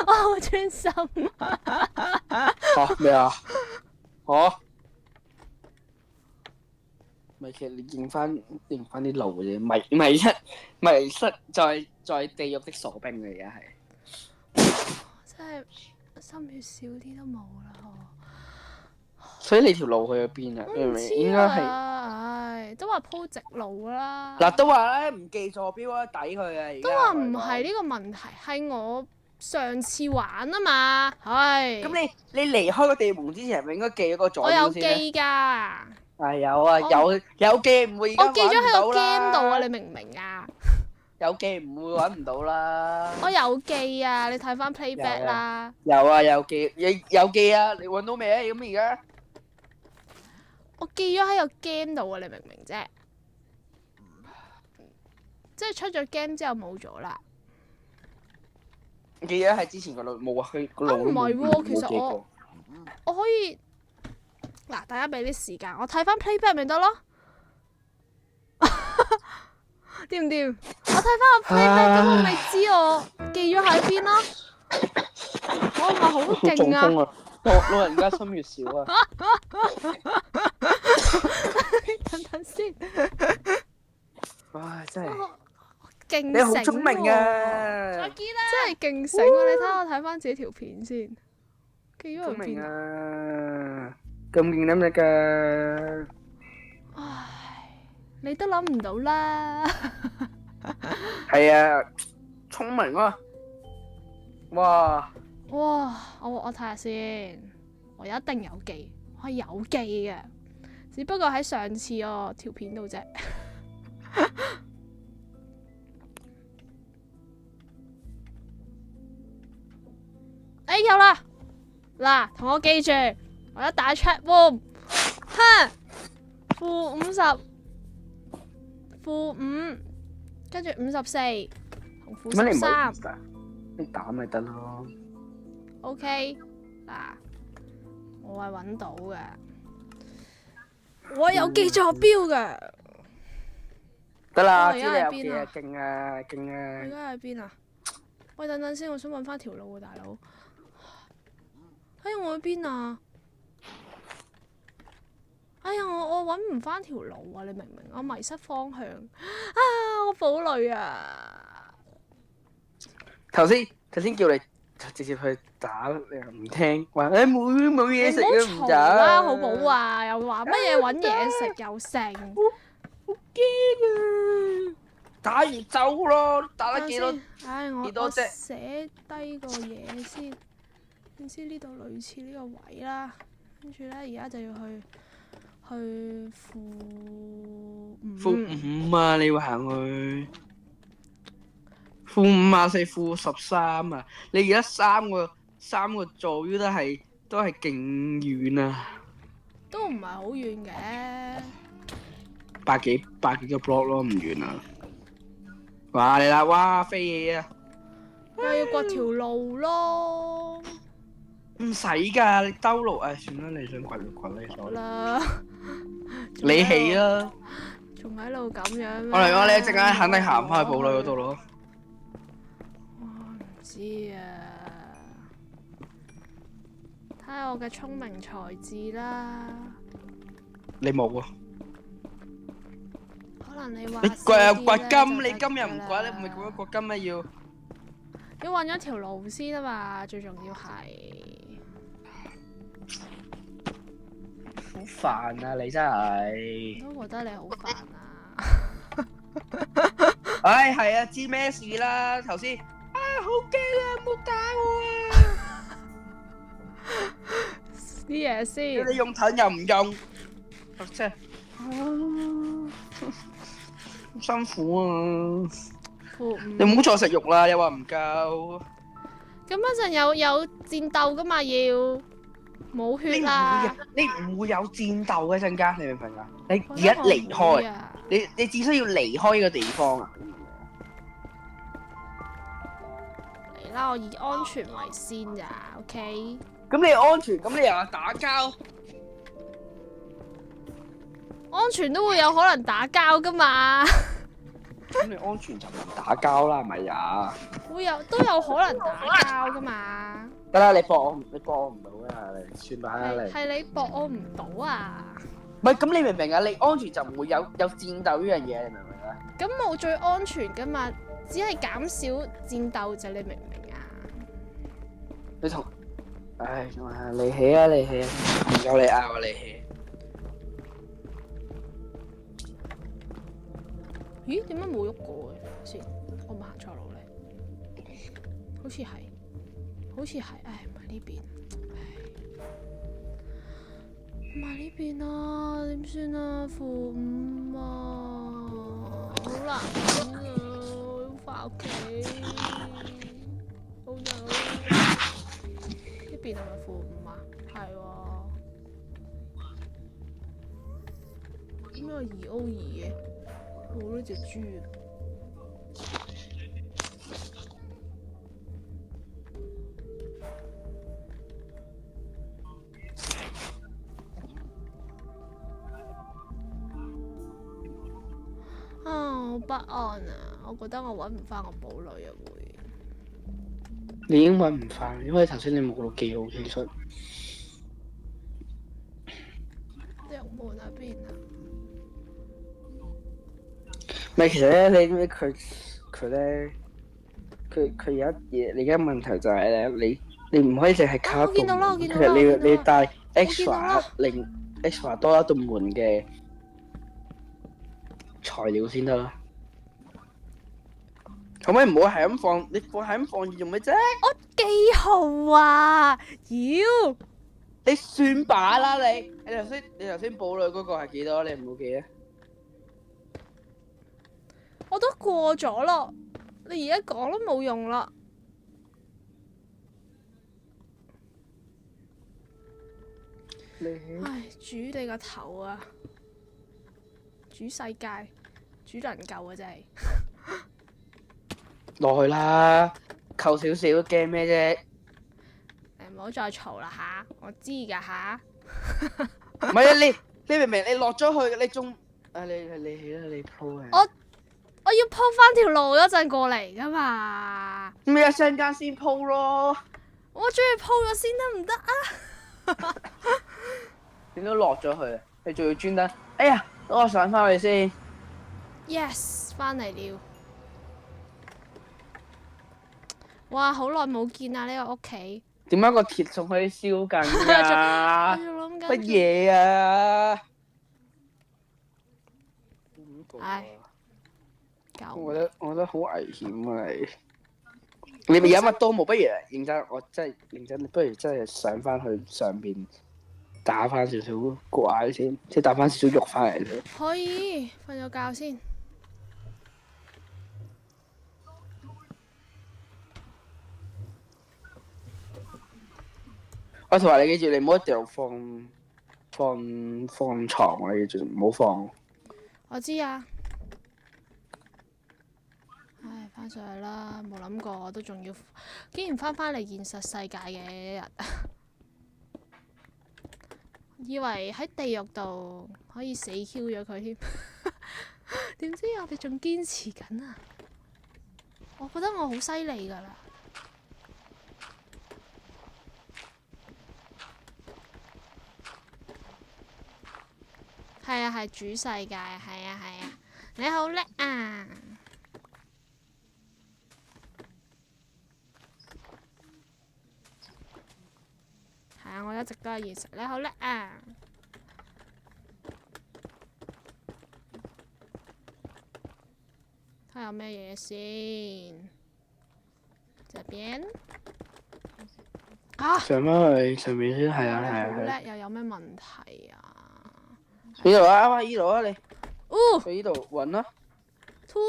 我好專心啊！咩啊？咪其實你認翻啲路嘅啫，迷失在地獄的鎖兵嘅而家係。真係心血少啲都冇啦，所以你條路去咗邊啊？明唔明？應該係唉，都話鋪直路啦。嗱，都話咧唔記坐標啊，抵佢啊！而家都話唔係呢個問題，係我上次玩啊嘛，唉。咁你離開個地盤之前，係咪應該記咗個左我有標先咧？記㗎。係有啊，有記唔會而家我記咗喺個揾唔到 game 度啊，啦。你明唔明啊？有記唔會揾唔到啦。我有記啊，你睇翻 playback 啦。有啊，有記啊！你揾到未啊？咁而家我記咗喺個 game 度啊，你明唔明啫？即係出咗 game 之後冇咗啦。記咗係之前個路冇啊，佢個路都唔係喎，其實冇記過我可以嗱，大家俾啲時間，我睇翻 playback 咪得咯。掂唔掂？我睇翻個 playback，咁我咪知我記咗喺邊咯。我係咪好勁啊？中風啊！老人家心血少啊！等等先，唉，真係勁醒你好聰明喎！啊！再見啦！真係勁醒喎！你睇我睇翻自己條片先，記咗聰明喺邊啊？啊！咁勁諗你㗎？唉，你都諗唔到啦！係啊，聰明啊！哇！哇！我睇下先，我一定有記，我係有記嘅，只不過喺上次個條片度啫。哎，有啦！嗱，同我記住，我一打 chat room，哼，-50，-5，跟住54同點解你唔-13。係你打咪得咯？ OK，嗱，我係揾到嘅，我有記坐標嘅。得啦，我知而你有記啊，家喺邊啊勁啊，勁你而啊！家喺邊啊？喂，等等先，我想揾翻條路啊，大佬。哎呀，我喺邊啊？哎呀，我揾唔翻條路啊！你明唔明？我迷失方向啊！我堡壘啊！頭先叫你直接去打，你又唔聽，話誒冇嘢食你唔啊，唔好嘈啦，打。好冇啊！又話乜嘢揾嘢食又剩。好驚啊！打完走咯，打得幾多？唉，我幾多隻寫低個嘢先，唔知呢度類似呢個位啦。跟住咧，而家就要去-5負5啊！你要行去-54、-13啊！你而家三個座標都係勁遠啊！都唔係好遠嘅。百幾個 block 咯，唔遠啊！哇你啦，哇飛嘢啊！又要掘條路咯。唔使㗎，你兜路誒算啦，你想掘就掘你所。好啦，你起啦！仲喺度咁樣咩？我嚟講，你一陣間肯定行翻去堡壘嗰度咯。我唔知啊，睇下我嘅聰明才智啦。你冇啊？可能你話你掘又掘金，你今日唔掘，咧，你唔係掘金咩要？要揾咗條路先啊嘛，最重要係。好煩啊！你真係。我都覺得你好煩啊！唉，係啊，知咩事啦？頭先啊，好驚啊！冇打我啊！啲嘢先。你用盾又唔用，真係好辛苦啊！你唔好再食肉啦，又話唔夠。咁嗰陣有戰鬥噶嘛？要冇血啦。你唔會有戰鬥嘅陣間，你明唔明啊？你而家離開，你只需要離開呢個地方啊！嚟啦，我以安全為先咋，OK？咁你安全，咁你又話打交？安全都會有可能打交噶嘛？咁你安全就唔打交啦，係咪呀？都有可能打交噶嘛？得啦，你搏我唔到啊！你算吧啦，你。係你搏我唔到啊！唔係咁，你明唔明啊？你安全就唔會有戰鬥呢樣嘢，你明唔明啊？咁冇最安全噶嘛，只係減少戰鬥啫，你明唔明啊？你同，唉，你起啊，你起啊，唔夠你拗啊，你起。咦？點解冇喐過嘅？先，我唔行錯路咧，好似係，唉，唔係呢邊，唔係呢邊啊，點算啊？負5啊，好難頂啊，我要翻屋企，好no，呢邊係咪負5啊？係喎，點解有2O2嘅？冇呢隻豬啊！好不安啊！我覺得我揾唔翻我堡壘啊會。你已經揾唔翻，因為頭先你冇到記號，其實。入門喺邊啊？唔係，其實咧，你知唔知佢咧，佢有一嘢，你而家問題就係咧，你唔可以淨係靠一道門，其實你帶 extra 多一道門嘅材料先得啦。可唔可以唔好係咁放？你係咁放住做咩啫？我記號啊！妖！你算把啦你！你頭先堡壘嗰個係幾多？你唔好記啊！我都過咗咯，你而家講都冇用啦。唉，煮你個頭啊！煮世界，煮能夠啊真係。落去啦，扣少少驚咩啫？唔好再嘈啦吓，我知㗎吓。唔係啊，你明唔明？你落咗去，你仲你起啦，你鋪啊！我要鋪翻條路嗰陣過嚟㗎嘛。咁你一陣間先鋪咯。我中意鋪咗先得唔得啊？點都落咗去，你仲要專登？哎呀，等我上翻去先。Yes， 翻嚟了。哇，好耐冇見啊！呢個屋企。點解個鐵仲可以燒緊㗎？乜嘢啊？唉，我覺得好危險啊！你咪有乜刀冇？不如認真，我真係認真，不如真係上翻去上邊打翻少少怪先，即係打翻少少肉翻嚟先。可以瞓咗覺先。我同埋你記住，你唔好一掉放床啊！你記住唔好放。我知啊。唉，翻上去啦！冇諗過我都仲要，竟然翻嚟現實世界嘅一日。以為喺地獄度可以死 Q 咗佢添，點知我哋仲堅持緊啊！我覺得我好犀利㗎啦。係啊，係主世界，係啊，你好叻啊！係啊，我一直都係現實，你好叻啊！睇下有咩嘢先？這邊啊！上翻去上面先，係啊。好叻，又有咩問題啊？呢度啊，啱呢度啊，你。哦。去呢度揾啦。突，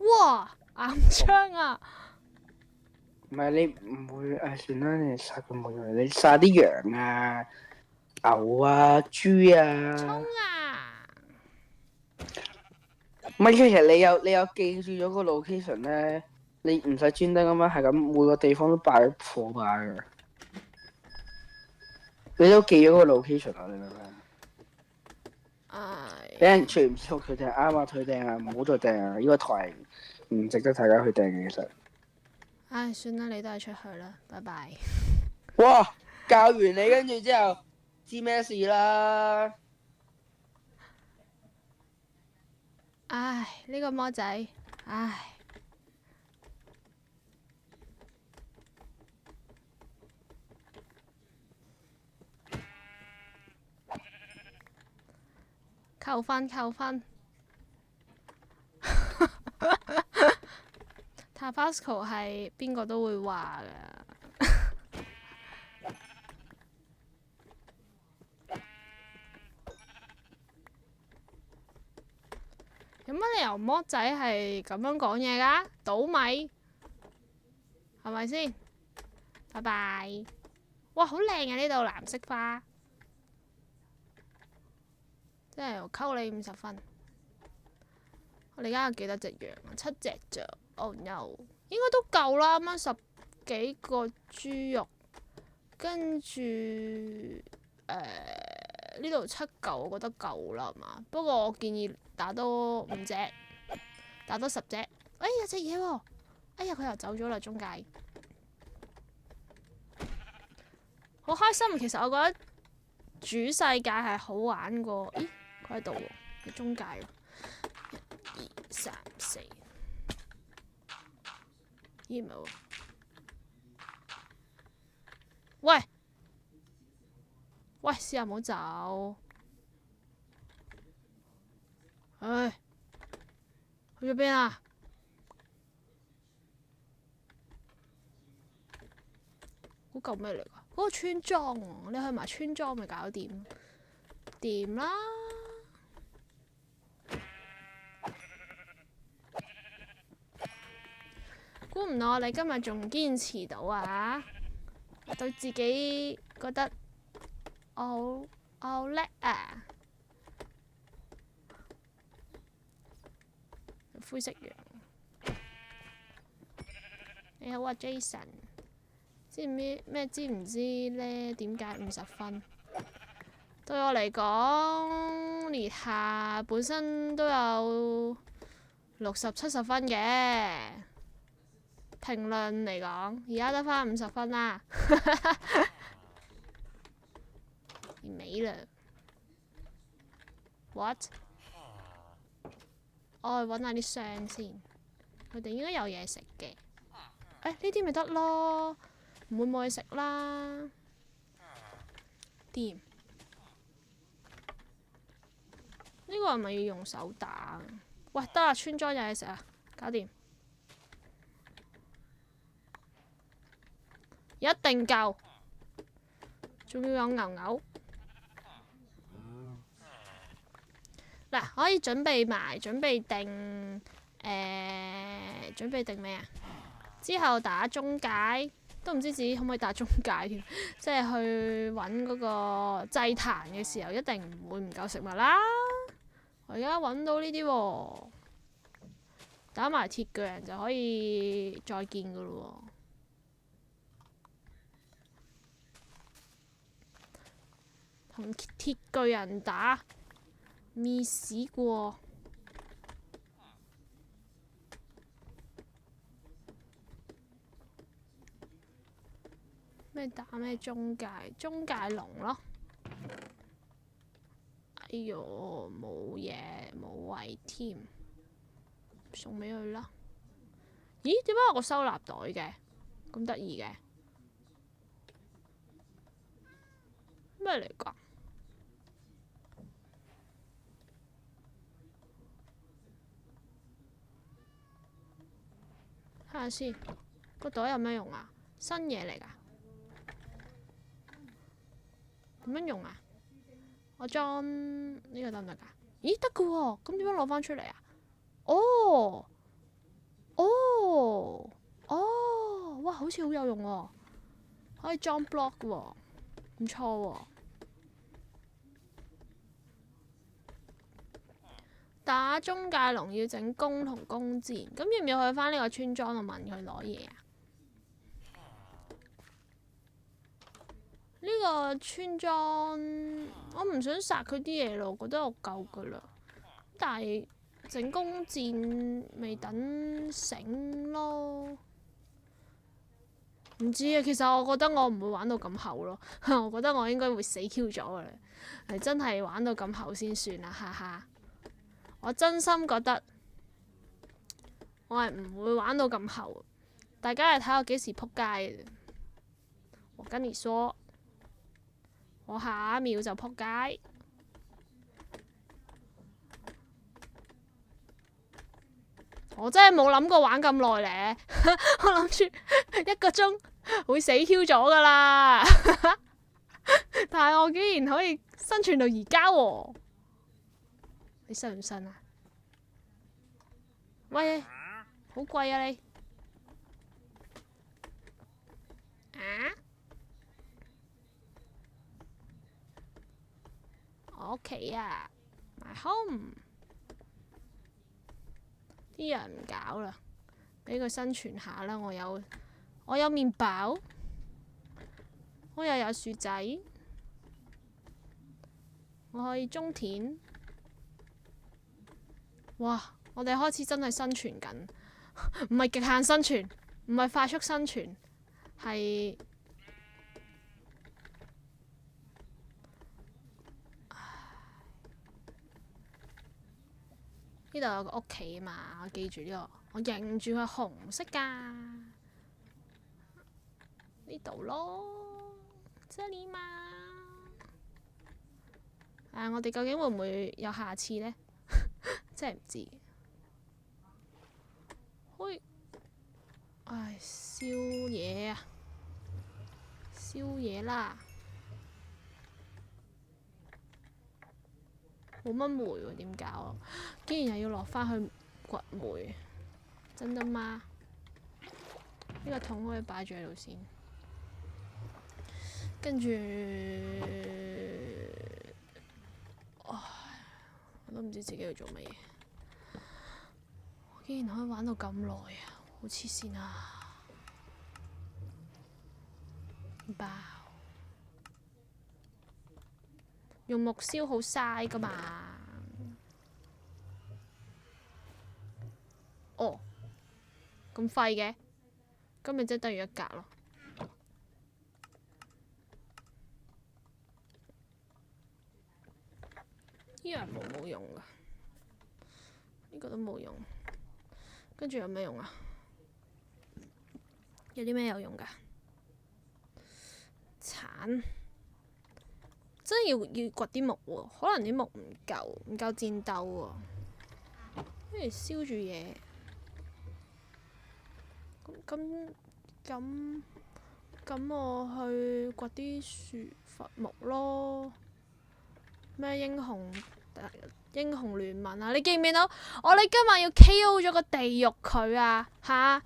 哇！硬槍啊！唔係你唔會，算啦，你殺佢冇用，你殺啲羊啊、牛啊、豬啊。衝啊！唔係，其實你有記住咗個 location 咧，你唔使專登咁樣，係咁每個地方都擺火把噶。你都記咗個 location 啊？你明唔明？俾人全唔錯，佢哋啱啊，退訂啊，唔好再訂啊！呢個台唔值得大家去訂嘅，其實。唉，算啦，你都係出去啦，拜拜。哇！教完你跟住之後，知咩事啦？唉，呢個魔仔，唉。扣分扣分。Tabasco 係邊個都會話㗎。有乜理由魔仔係咁樣講嘢㗎？倒米係咪先？拜拜。哇，好靚啊！呢度藍色花。真係溝你50分。我哋而家有幾多隻羊啊？7隻咋？Oh no！應該都夠啦，啱啱10幾個豬肉，跟住呢度7嚿，我覺得夠啦，係嘛？不過我建議打多5隻，打多10隻。哎，有隻嘢喎！哎呀，佢又走咗啦，中介。好開心，其實我覺得主世界係好玩過。咦？佢喺度喎，喺中介喎。1、2、3、4。咦，唔係喎。喂！喂，試下唔好走。唉，去咗邊啊？嗰嚿咩嚟㗎？嗰個村莊喎，你去埋村莊咪搞掂？掂啦！估唔到我哋今日仲堅持到啊！對自己覺得我好叻啊！灰色羊，你好啊 Jason， 知唔知咩？知唔知呢？點解50分？對我嚟講，列下本身都有60、70分嘅。評論嚟講，而家得返50分啦，完美啦。What？ 我去揾下啲箱先，佢哋應該有嘢食嘅。呢啲咪得咯，唔會冇嘢食啦。掂。呢個係咪要用手打？喂，得啦，村莊有嘢食啊，搞掂。一定夠，仲要有牛牛。嗱，可以準備埋，準備定咩啊？之後打中介，都唔知自己可唔可以打中介添。即係去揾嗰個祭壇嘅時候，一定唔會唔夠食物啦。我而家揾到呢啲喎，打埋鐵巨人就可以再見噶咯喎。同鐵巨人打，未試過。咩打咩中介？中介龍咯。哎唷，冇嘢，冇位添，送俾佢啦。咦？點解有個收納袋嘅？咁得意嘅？咩嚟㗎？睇下先，個袋有咩用啊？新嘢嚟㗎？點樣用啊？我裝呢個得唔得㗎？咦，得㗎喎！咁點樣攞翻出嚟啊？哦，哦，哦，哇，好似好有用喎！可以裝 block 喎，唔錯喎。打中介龍要整弓同弓箭，咁要唔要去返呢個村莊度問佢攞嘢啊？呢個村莊我唔想殺佢啲嘢咯，我覺得我夠噶啦。但係整弓箭咪等醒咯。唔知啊，其實我覺得我唔會玩到咁後咯，我覺得我應該會死 Q 咗噶啦，係真係玩到咁後先算啦，哈哈。我真心覺得我係唔會玩到咁後。大家係睇我幾時撲街嘅。我跟你說，我下一秒就撲街。我真係冇諗過玩咁耐咧，我諗住1個鐘會死 Q 咗噶啦，但係我竟然可以生存到而家喎，你信唔信啊？喂，好貴啊你！啊？我屋企啊，my home。啲人唔搞啦，俾佢生存下啦。我有麵包，我又有薯仔，我可以種田。哇！我哋開始真係生存緊，唔係極限生存，唔係快速生存，係呢度有個屋企啊嘛，我記住呢個，我認住佢紅色㗎，呢度咯，這裡嘛。我哋究竟會唔會有下次呢？真係唔知。喂，唉，燒嘢啊！燒嘢啦！冇乜煤喎，點搞啊？竟然又要落返去掘煤，真的嗎？呢個桶可以擺住喺度先，跟住，我都唔知自己要做乜嘢。我竟然可以玩到咁耐啊！好黐線啊！爆！用木燒好嘥㗎嘛？哦，咁廢嘅，咁咪即係等於一格咯。呢樣冇用㗎，呢個都冇用。跟住有咩用啊？有啲咩有用㗎？鏟。真係要掘啲木喎，可能啲木唔夠戰鬥喎，不如燒住嘢。咁我去掘啲樹伐木咯。咩英雄聯盟啊？你見唔見到我哋今日要 KO 咗個地獄佢啊？嚇！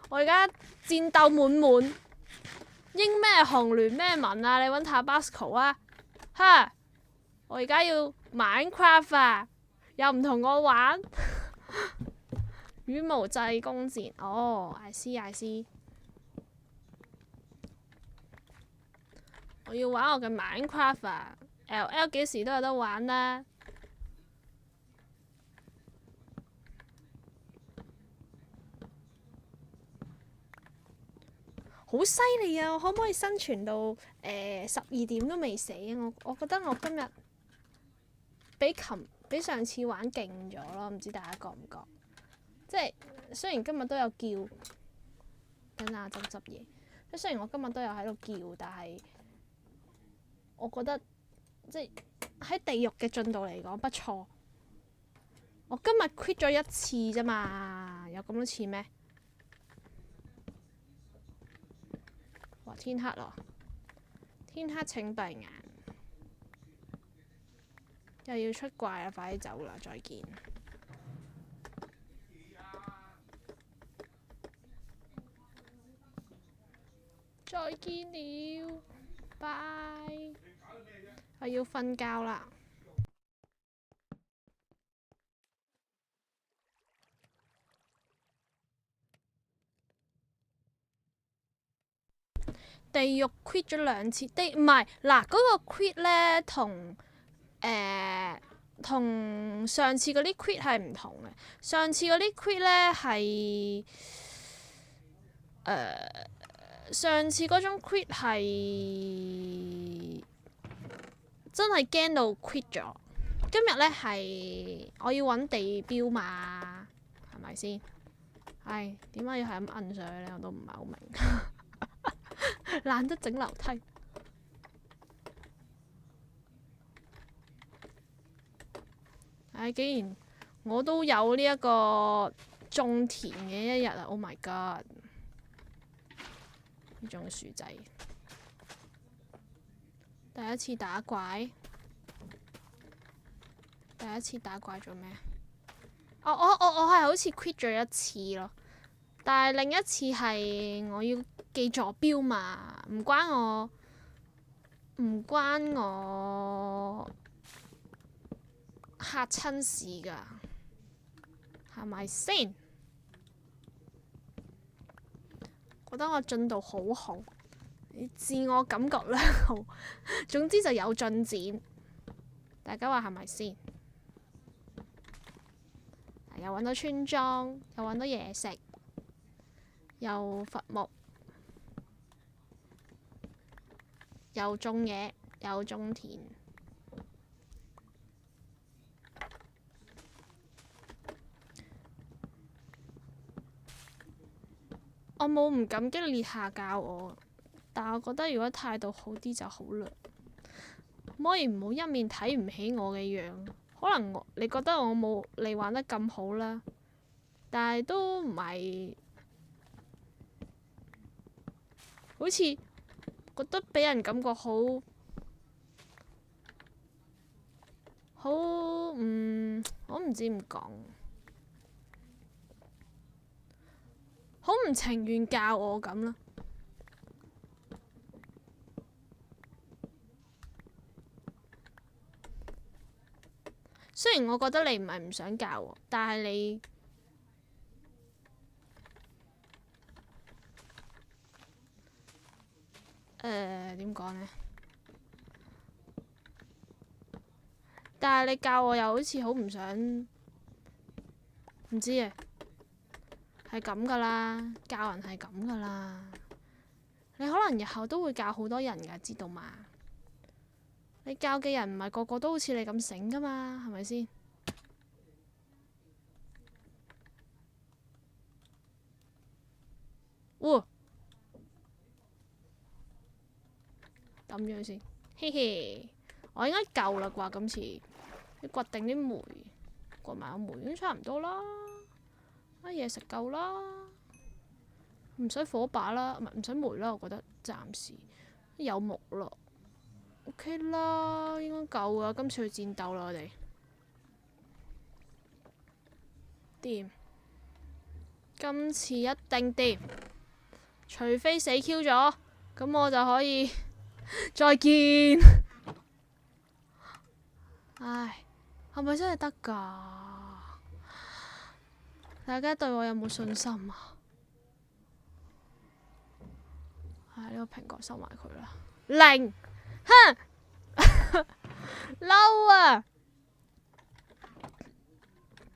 我而家戰鬥滿滿，英咩雄聯咩盟啊？你揾 Tabasco 啊！哈！我而家要 Minecraft 啊，又唔同我玩羽毛濟弓箭。哦，I see。我要玩我嘅 Minecraft 啊 ！LL 幾時都有得玩啦。好犀利啊！我可唔可以生存到12點都未死？我覺得我今日比上次玩勁咗咯，唔知大家覺唔覺？即係雖然今日都有叫，等下執嘢。即雖然我今日都有喺度叫，但係我覺得即係喺地獄嘅進度嚟講不錯。我今日 quit 咗1次啫嘛，有咁多次咩？哇！天黑咯，天黑請閉眼，又要出怪啦！快啲走啦，再見。再見了，拜！我要瞓覺啦。地獄 quit 咗2次，唔係嗱嗰個 quit 咧，同上次嗰啲 quit 係唔同嘅。上次嗰啲 quit 咧係上次嗰種 quit 係真係驚到 quit 咗，今日咧係我要揾地標嘛，係咪先？唉，點解要係咁摁上去咧？我都唔係好明。懶得整樓梯。唉，既然我都有呢一個種田嘅一日啊 ！Oh my god！ 呢種薯仔，第一次打怪，做咩？我係好似 quit 咗一次咯，但係另一次係我要記坐標嘛，唔關我嚇親事㗎，係咪先？覺得我進度好好，自我感覺良好，總之就有進展。大家話係咪先？又揾到村莊，又揾到嘢食，又伐木，又種嘢，又種田。我冇唔感激烈下教我，但係我覺得如果態度好啲就好啦。可唔可以唔好一面睇唔起我嘅樣？可能你覺得我冇你玩得咁好啦，但係都唔係，好似覺得俾人感覺好我唔知點講，好唔情願教我咁啦。雖然我覺得你唔係唔想教我，但係你點講呢？但係你教我又好似好唔想，唔知啊，係咁噶啦，教人係咁噶啦。你可能日後都會教好多人噶，知道嘛？你教嘅人唔係個個都好似你咁醒噶嘛，係咪先？喎，抌咗佢先，嘿嘿，我應該夠啦啩？今次你掘定啲煤，掘埋個煤已經差唔多啦，啲嘢食夠啦，唔使火把啦，唔使煤啦，我覺得暫時有木咯。OK 啦，應該夠啊！今次去戰鬥啦，我哋掂，今次一定掂，除非死 Q 咗，咁我就可以再見。唉，係咪真係得㗎？大家對我有冇信心啊？唉，呢個蘋果收埋佢啦，零。哼，嬲啊！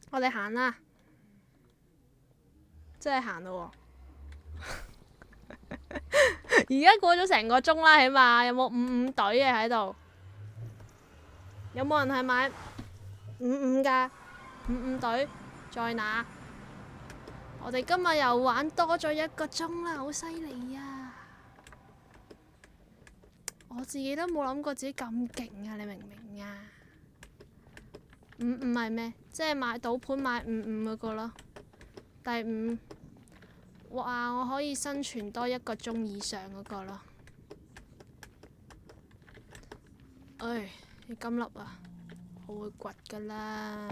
我哋行啦，真係行咯喎！而家過咗成個鐘啦，起碼有冇55隊嘅喺度？有冇人係買55㗎？55隊在哪？我哋今日又玩多咗1個鐘啦，好犀利啊！我自己都冇諗過自己咁勁啊！你明唔明啊？55係咩？即係買賭盤買55嗰個咯。第5，哇！我可以生存多1個鐘以上嗰個咯。唉，啲金粒啊，我會掘噶啦。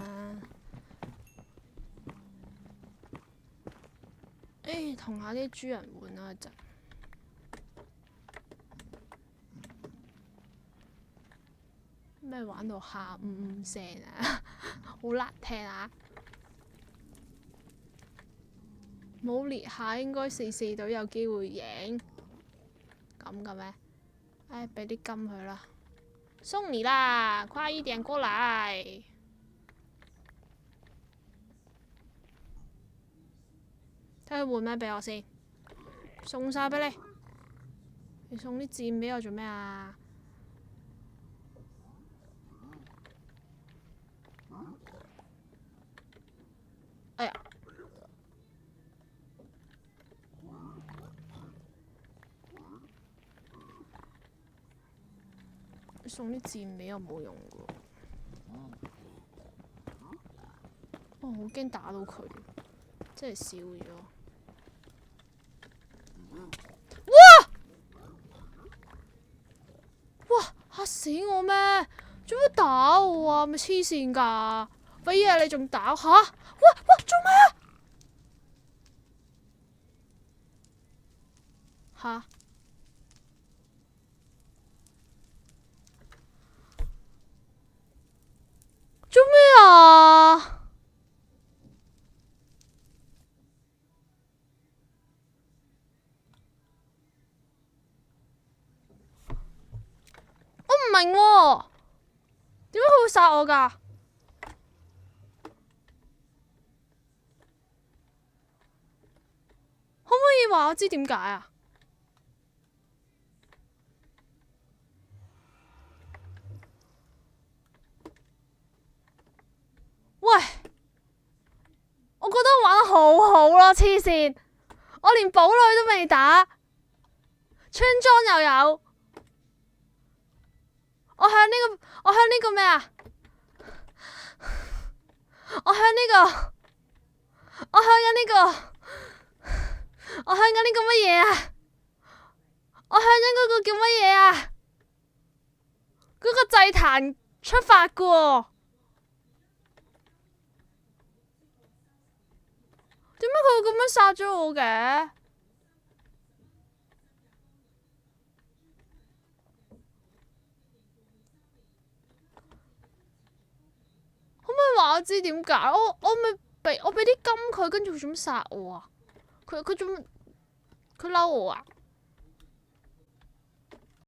同下啲豬人換啦一陣。咩玩到喊聲啊？好難聽啊！冇列下應該4-4隊有機會贏，咁嘅咩？唉，俾啲金佢啦，送你啦，快一點過嚟！睇佢換咩俾我先，送晒俾你。你送啲箭俾我做咩啊？送啲箭俾我冇用嘅喎。我好驚打到佢，真係笑咗。哇！嚇死我咩？做乜打我啊？咪黐線㗎！俾嘢你仲打吓？哇！做咩啊？吓？做咩啊？我唔明喎，點解佢會殺我㗎？可唔可以話我知點解啊？喂，我覺得我玩得好好咯，黐線！我連堡壘都未打，村莊又有，我向呢個咩啊？我向緊呢個乜嘢啊？我向緊嗰個叫乜嘢啊？嗰個祭壇出發噶喎。點解佢會咁樣殺咗我嘅？可唔可以話我知點解？我俾啲金佢，跟住佢做乜殺我啊？佢嬲我啊？